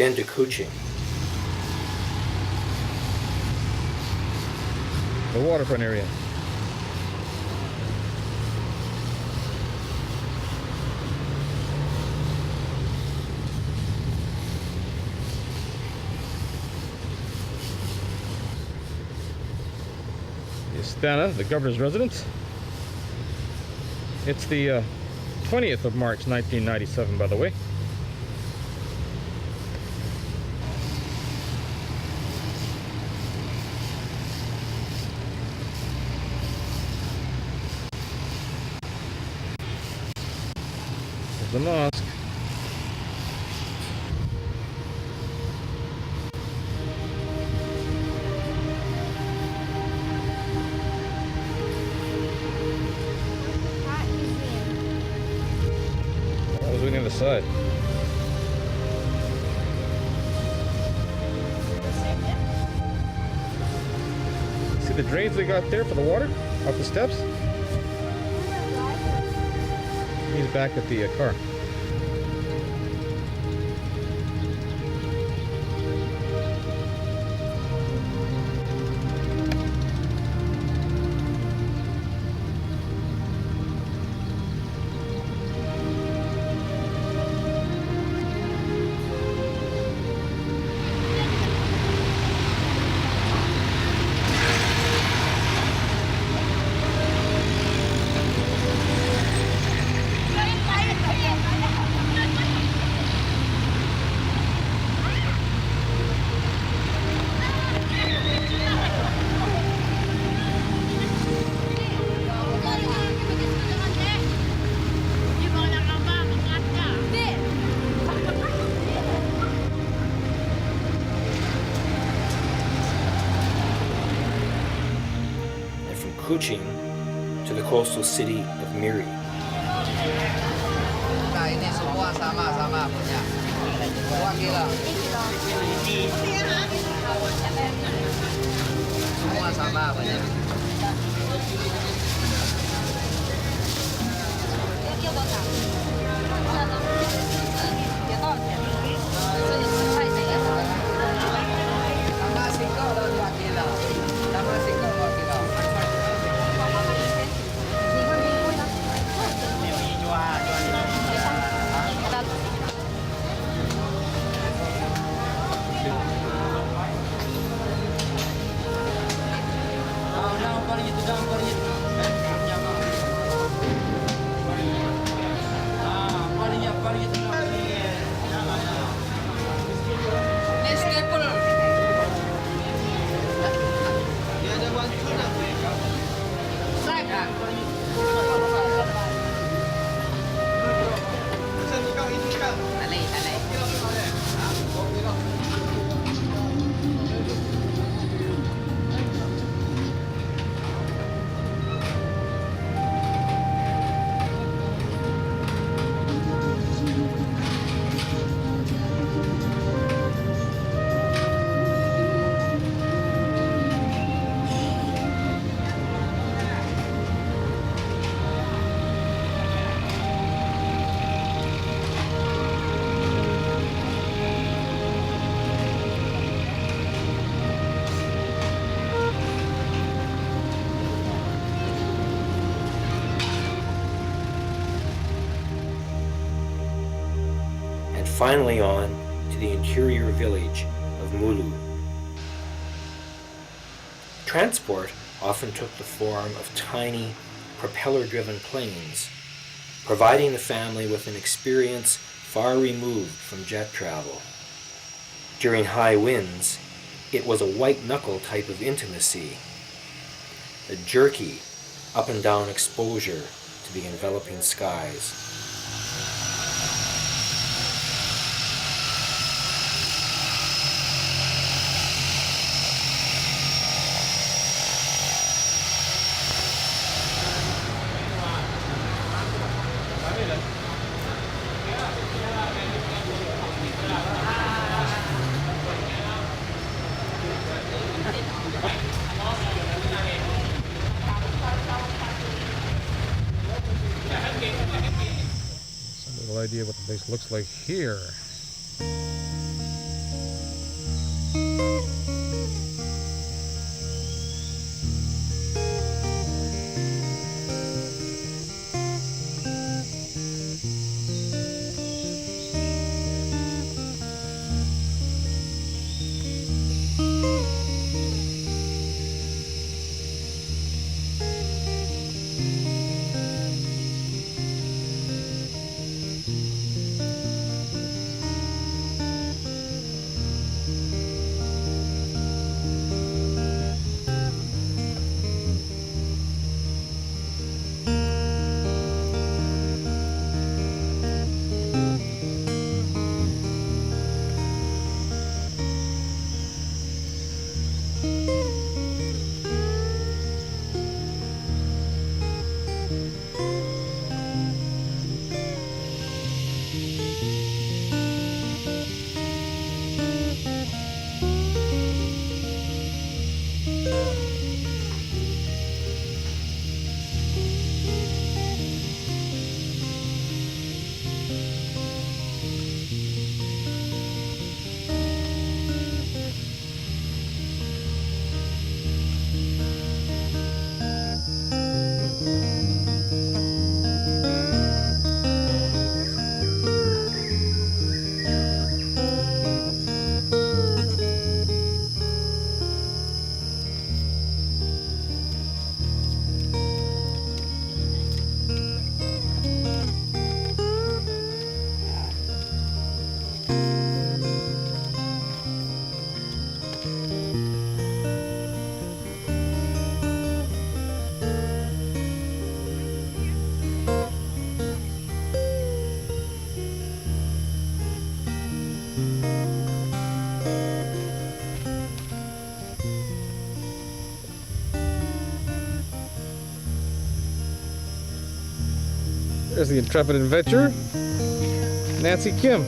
then to Kuching. The waterfront area. Istana, the governor's residence. It's the 20th of March 1997, by the way. There's the mosque. Art museum. I was looking on the side. See the drains they got there for the water? Off the steps? He's back at the car. And from Kuching to the coastal city of Miri. Nah, ini semua sama-sama punya. Semua gila. Semua sama punya. Sama singkong 2 kilo. Sama singkong 2 kilo. And finally on to the interior village of Mulu. Transport often took the form of tiny, propeller-driven planes, providing the family with an experience far removed from jet travel. During high winds, it was a white-knuckle type of intimacy, a jerky, up-and-down exposure to the enveloping skies. Some little idea what the place looks like here. There's the intrepid adventurer, Nancy Kim.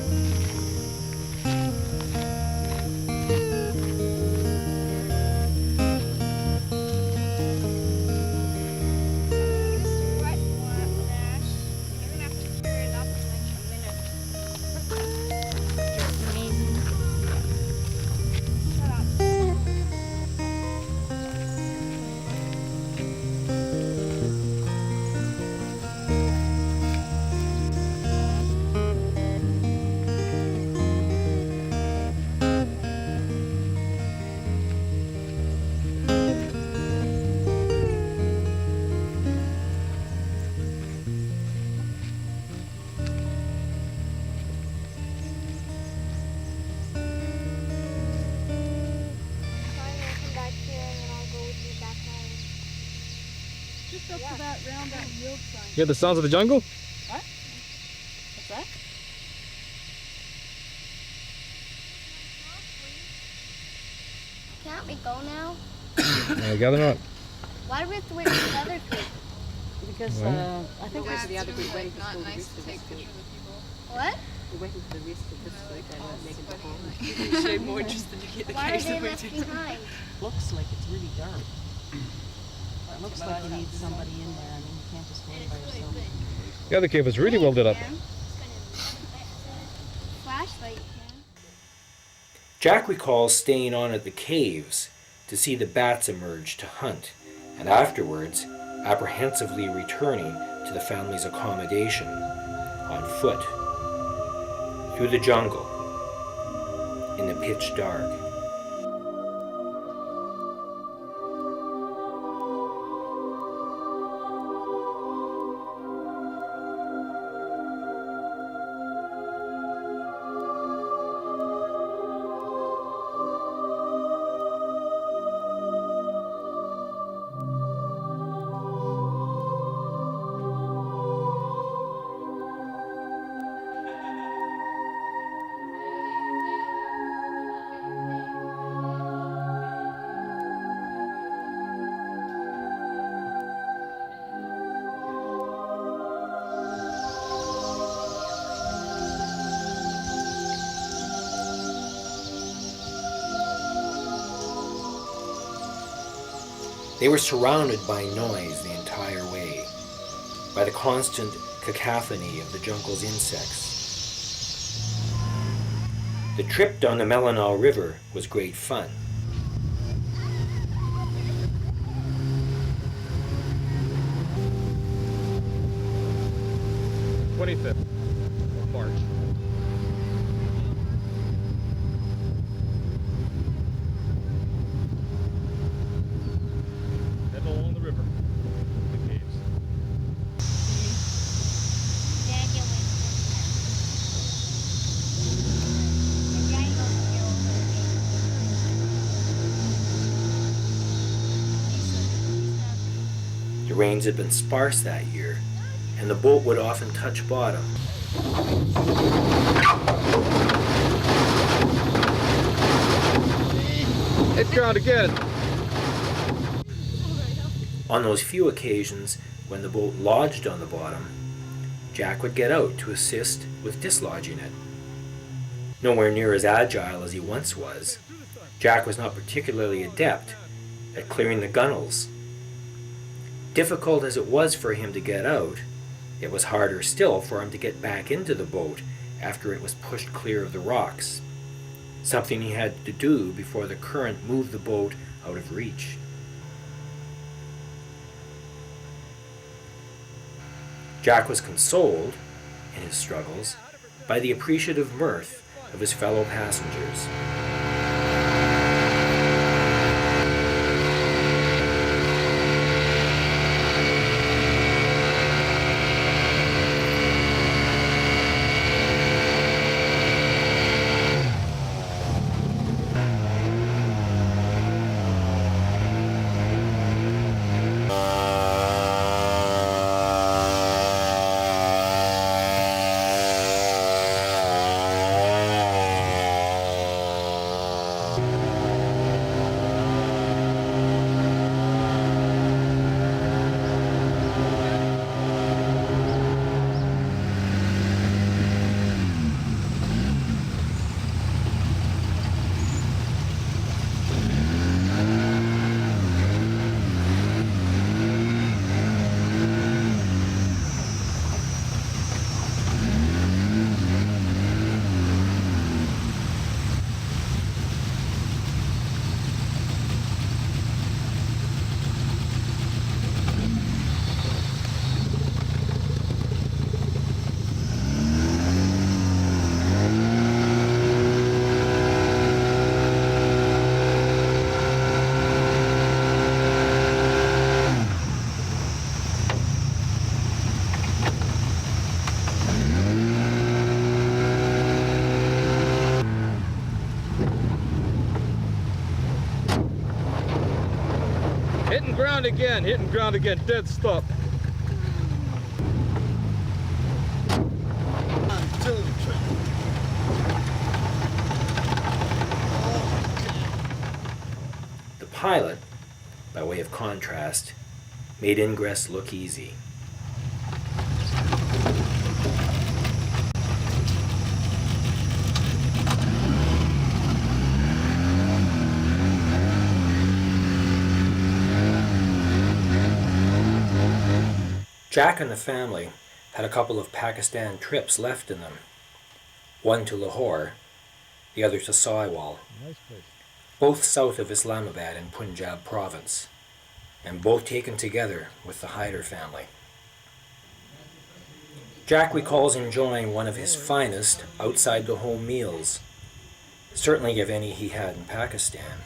Just up to that round that yield sign. You hear the sounds of the jungle? What? What's that? Can't we go now? I gather not. Why do we have to wait for the other group? Because Well. I think That's the other group too, waiting like, for not the nice rest to of take this pictures group. of people. What? We're waiting for the rest of this group and we're making the home. You showed more interest than you get the Why are caves they that we left did. behind? Looks like it's really dark. It looks like you need somebody in there. I mean, you can't just go in by yourself. The other cave is really well lit up. Flashlight, can. Jack recalls staying on at the caves to see the bats emerge to hunt, and afterwards apprehensively returning to the family's accommodation on foot through the jungle in the pitch dark. They were surrounded by noise the entire way, by the constant cacophony of the jungle's insects. The trip down the Melanau River was great fun. The 25th of March. Heading along the river, the caves. Daniel went. And Daniel's still over. The rains had been sparse that year, and the boat would often touch bottom. Hit ground again. On those few occasions when the boat lodged on the bottom, Jack would get out to assist with dislodging it. Nowhere near as agile as he once was, Jack was not particularly adept at clearing the gunnels. Difficult as it was for him to get out, it was harder still for him to get back into the boat after it was pushed clear of the rocks, something he had to do before the current moved the boat out of reach. Jack was consoled, in his struggles, by the appreciative mirth of his fellow passengers. Hitting ground again, dead stop. The pilot, by way of contrast, made ingress look easy. Jack and the family had a couple of Pakistan trips left in them. One to Lahore, the other to Saiwal, Nice place. both south of Islamabad in Punjab province, and both taken together with the Hyder family. Jack recalls enjoying one of his finest outside-the-home meals, certainly of any he had in Pakistan,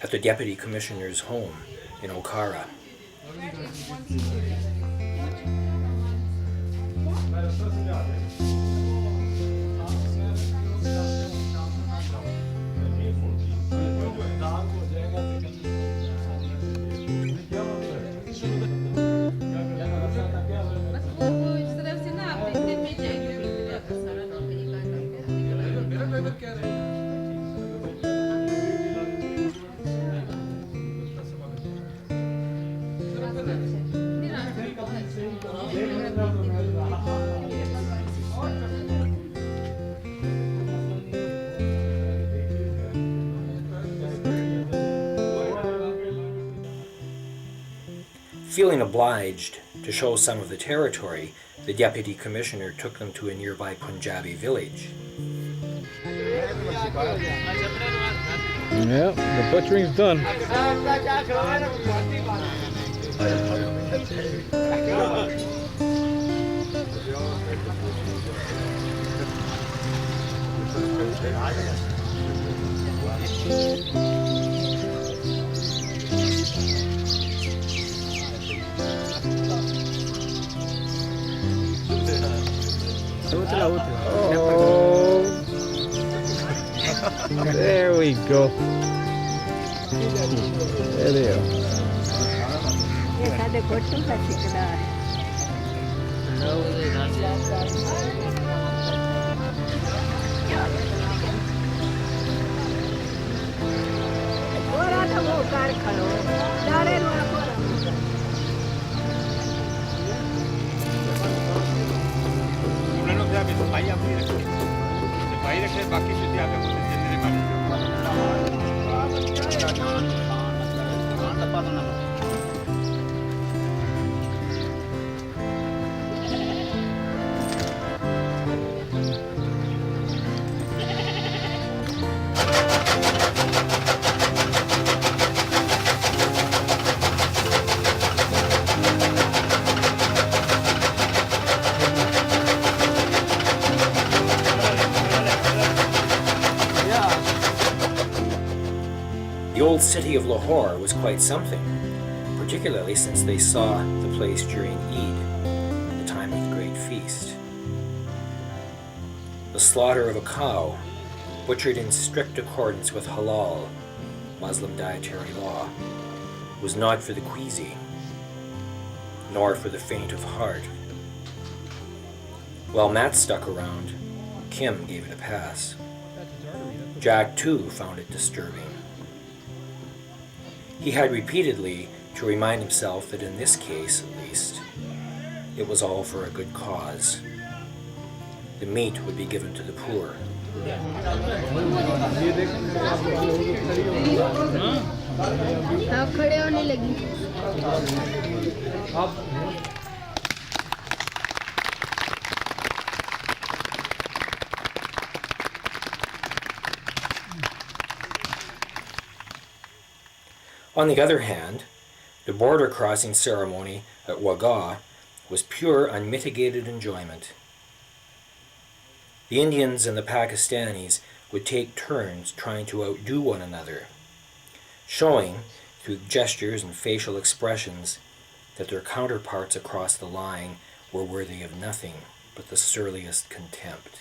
at the Deputy Commissioner's home in Okara. Feeling obliged to show some of the territory, the Deputy Commissioner took them to a nearby Punjabi village. Yeah, the butchering's done. Oh, there we go. There they are. The old city of Lahore was quite something, particularly since they saw the place during Eid, the time of the great feast. The slaughter of a cow, butchered in strict accordance with halal, Muslim dietary law, was not for the queasy, nor for the faint of heart. While Matt stuck around, Kim gave it a pass. Jack, too, found it disturbing. He had repeatedly to remind himself that in this case, at least, it was all for a good cause. The meat would be given to the poor. On the other hand, the border crossing ceremony at Wagah was pure, unmitigated enjoyment. The Indians and the Pakistanis would take turns trying to outdo one another, showing, through gestures and facial expressions, that their counterparts across the line were worthy of nothing but the surliest contempt.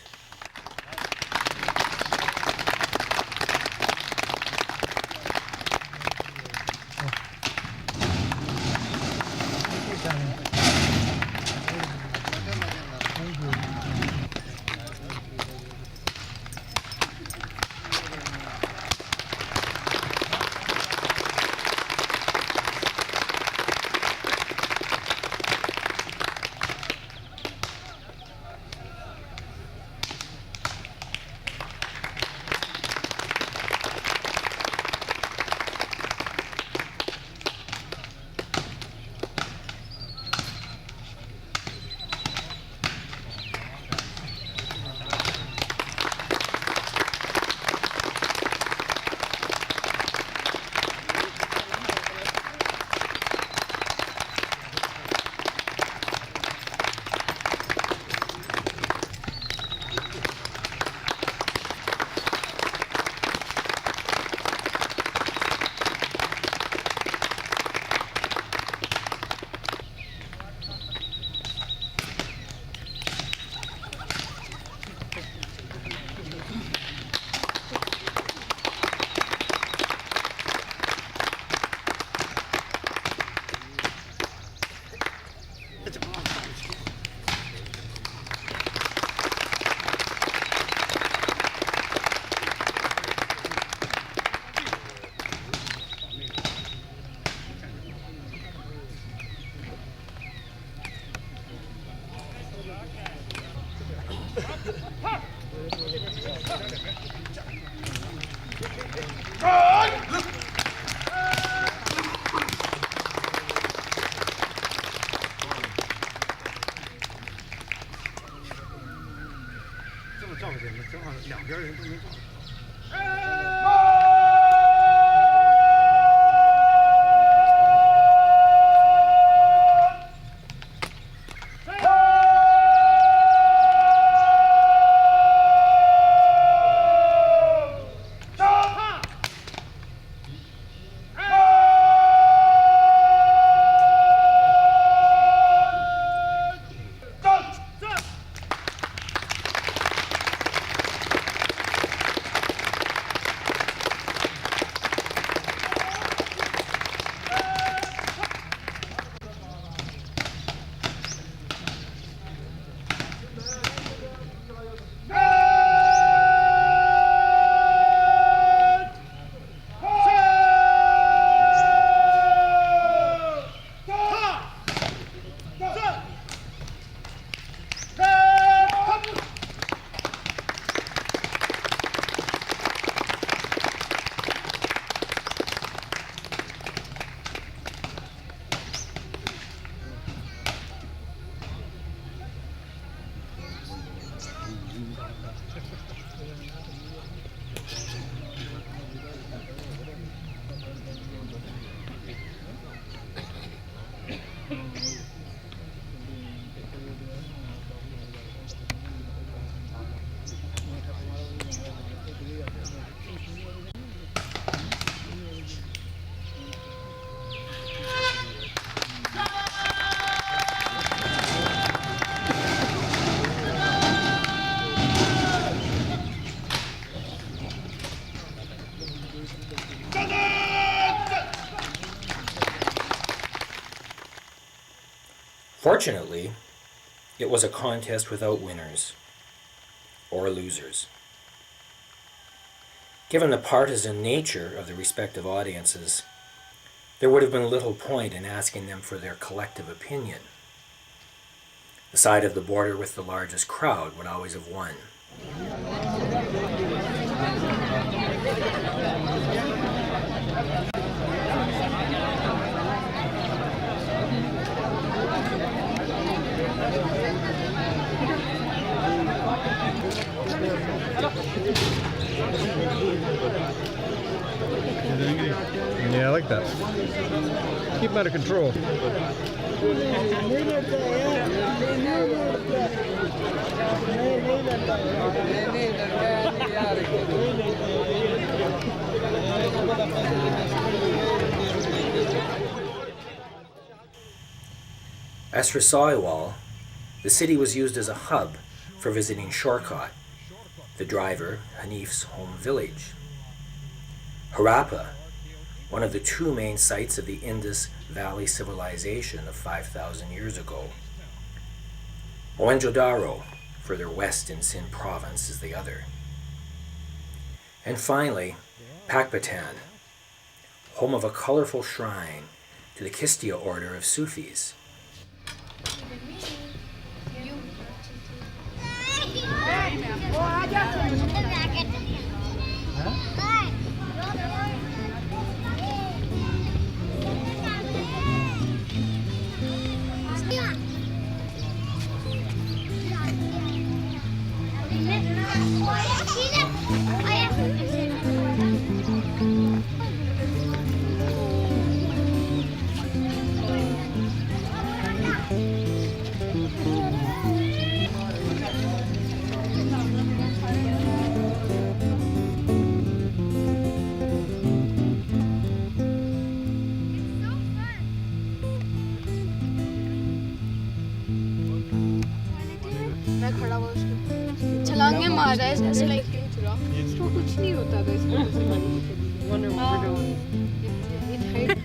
Fortunately, it was a contest without winners or losers. Given the partisan nature of the respective audiences, there would have been little point in asking them for their collective opinion. The side of the border with the largest crowd would always have won. Yeah, I like that. Keep them out of control. As for Saiwal, the city was used as a hub for visiting Shorkot, the driver Hanif's home village. Harappa, one of the two main sites of the Indus Valley civilization of 5,000 years ago. Mohenjo-daro, further west in Sindh province, is the other. And finally, Pakpatan, home of a colorful shrine to the Kistia order of Sufis. छलांगे मार रहा है ऐसे like इसको कुछ नहीं होता था इसको जैसे wonder what we're doing. It hurt.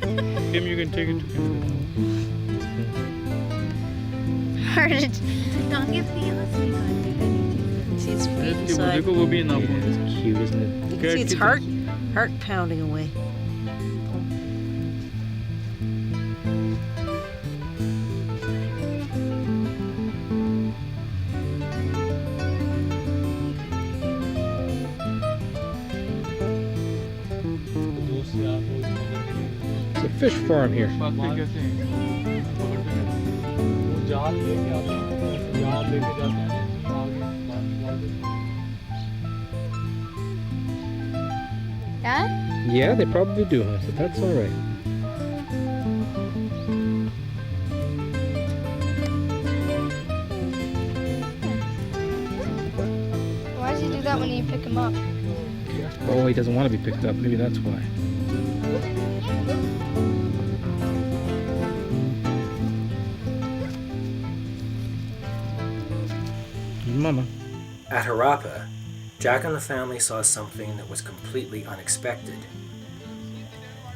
Kim, you can take it to Kim. hurt. छलांगे feels like See its feet देखो inside. देखो वो भी ना हो Cute, isn't it? You can see its heart pounding away. It's a fish farm here. पकड़ते कैसे हैं पकड़ते कैसे वो जाल लेके आते हैं जाल लेके जाते हैं आगे बाहर निकाल देते हैं Yeah, they probably do, huh? But that's all right. Why does he do that when you pick him up? Oh, he doesn't want to be picked up. Maybe that's why. Mama. At Harappa, Jack and the family saw something that was completely unexpected.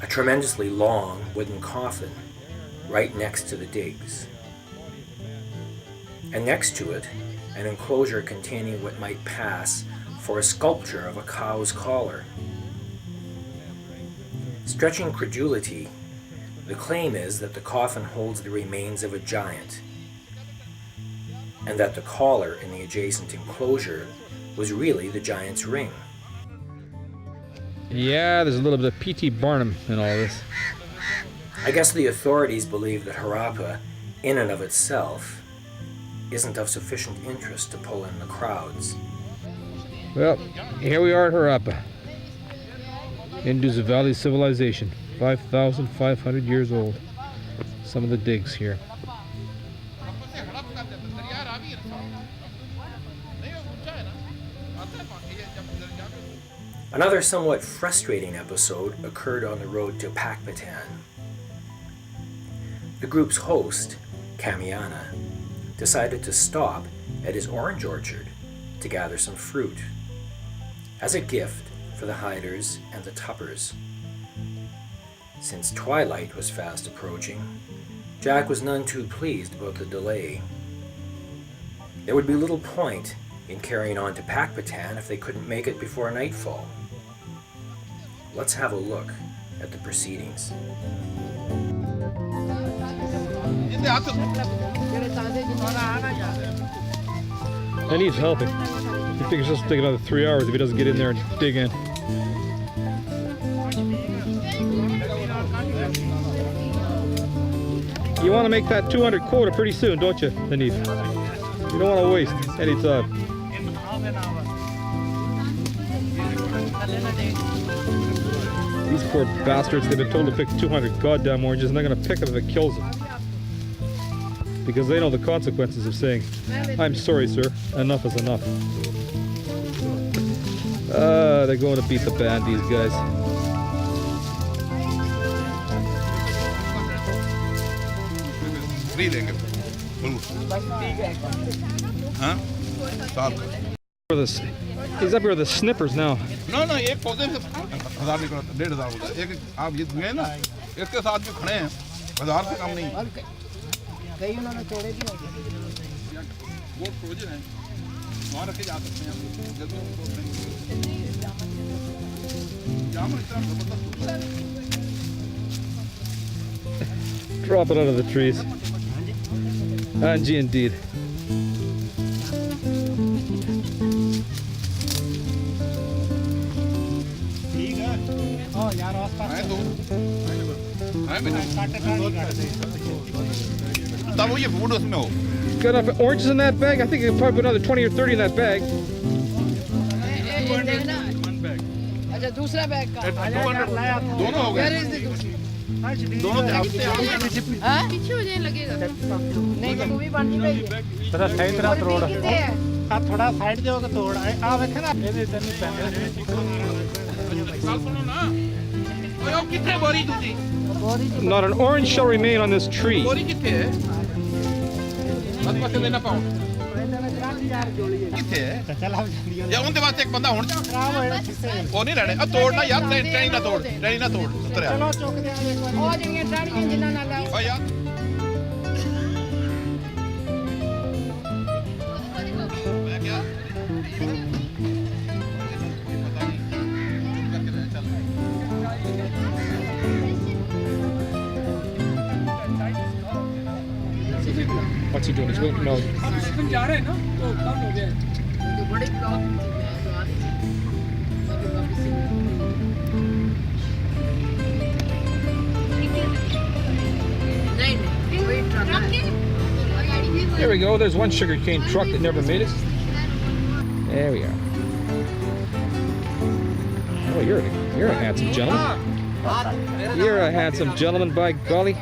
A tremendously long wooden coffin right next to the digs. And next to it, an enclosure containing what might pass for a sculpture of a cow's collar. Stretching credulity, the claim is that the coffin holds the remains of a giant, and that the collar in the adjacent enclosure was really the giant's ring. Yeah, there's a little bit of P.T. Barnum in all this. I guess the authorities believe that Harappa, in and of itself, isn't of sufficient interest to pull in the crowds. Well, here we are at Harappa. Indus Valley civilization, 5,500 years old. Some of the digs here. Another somewhat frustrating episode occurred on the road to Pakpatan. The group's host, Kamiana, decided to stop at his orange orchard to gather some fruit as a gift for the hiders and the Tuppers. Since twilight was fast approaching, Jack was none too pleased about the delay. There would be little point in carrying on to Pakpatan if they couldn't make it before nightfall. Let's have a look at the proceedings. And he's helping. He figures this will take another 3 hours if he doesn't get in there and dig in. You want to make that 200 quota pretty soon, don't you, Denise? You don't want to waste any time. These poor bastards, they've been told to pick 200 goddamn oranges and they're going to pick them if it kills them. Because they know the consequences of saying, I'm sorry, sir, enough is enough. They're going to beat the band, these guys. Huh? Stop. He's up here with the snippers now. No, एक पौधे से 1000 निकला 1500 होता है। एक आप ये गए ना, इसके साथ जो खड़े हैं 1000 से कम नहीं। कई उन्होंने तोड़े भी होंगे। वो प्रोजेक्ट है, वहाँ रखे जा सकते हैं हम जल्दी जामुन इतना जबरदस्त। Drop it out of the trees. Angie, indeed. यार आसपास आए बेटा तब वो ये फूड उसमें हो Got enough oranges in that bag? I think you could probably put another 20 or 30 in that bag. अच्छा दूसरा बैग का दोनों हो गए दोनों पीछे हो जाने लगेगा। नहीं तो मूवी बन नहीं रही है तेरा सही तरह तोड़ आप थोड़ा साइड दोगे तोड़ आ देखे ना ये इधर नहीं सुनो ना ओए कितने बोरी दूधी Not an orange shall remain on this tree. बोरी कितने है बस बस लेना पाओ कितने है चल हम जल्दी या उनके पास एक बंदा होना खराब हो रहा है वो नहीं रहने अब तोड़ना यार ट्रेन ना तोड़ उतर चलो चौक दे और जगह ट्राली जिन्ना ना लाओ ओ यार मैं क्या What's he doing? He's waiting. No. हम जा रहे हैं ना तो कम हो गया तो बड़ी प्रॉब्लम थी मैं तो आ रही थी वापस नहीं वही truck There we go. There's one sugarcane truck that never made it. There we are. Oh, you're a handsome gentleman. You're a handsome gentleman, by golly.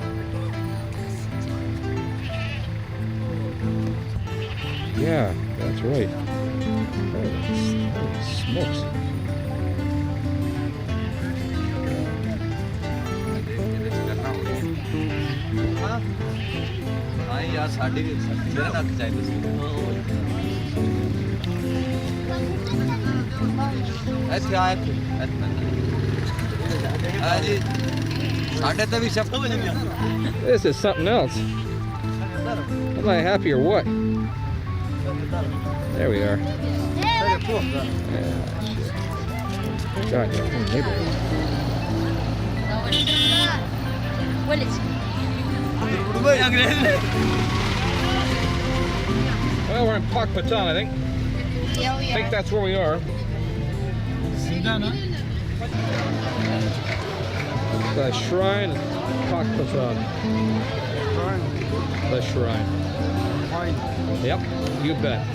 Yeah, that's right. Holy smokes. हाँ यार साढ़े मेरा नक चाहिए ऐसे आए थे जी साढ़े तभी सब This is something else. Am I happy or what? There we are. Yeah, shit. God, your own neighborhood. Well, we're in Pakpatan, I think. Yeah, I think that's where we are. The shrine of Pakpatan. The shrine. Yep, you bet.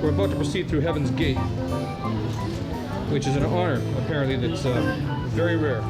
We're about to proceed through Heaven's Gate, which is an honor, apparently, that's very rare.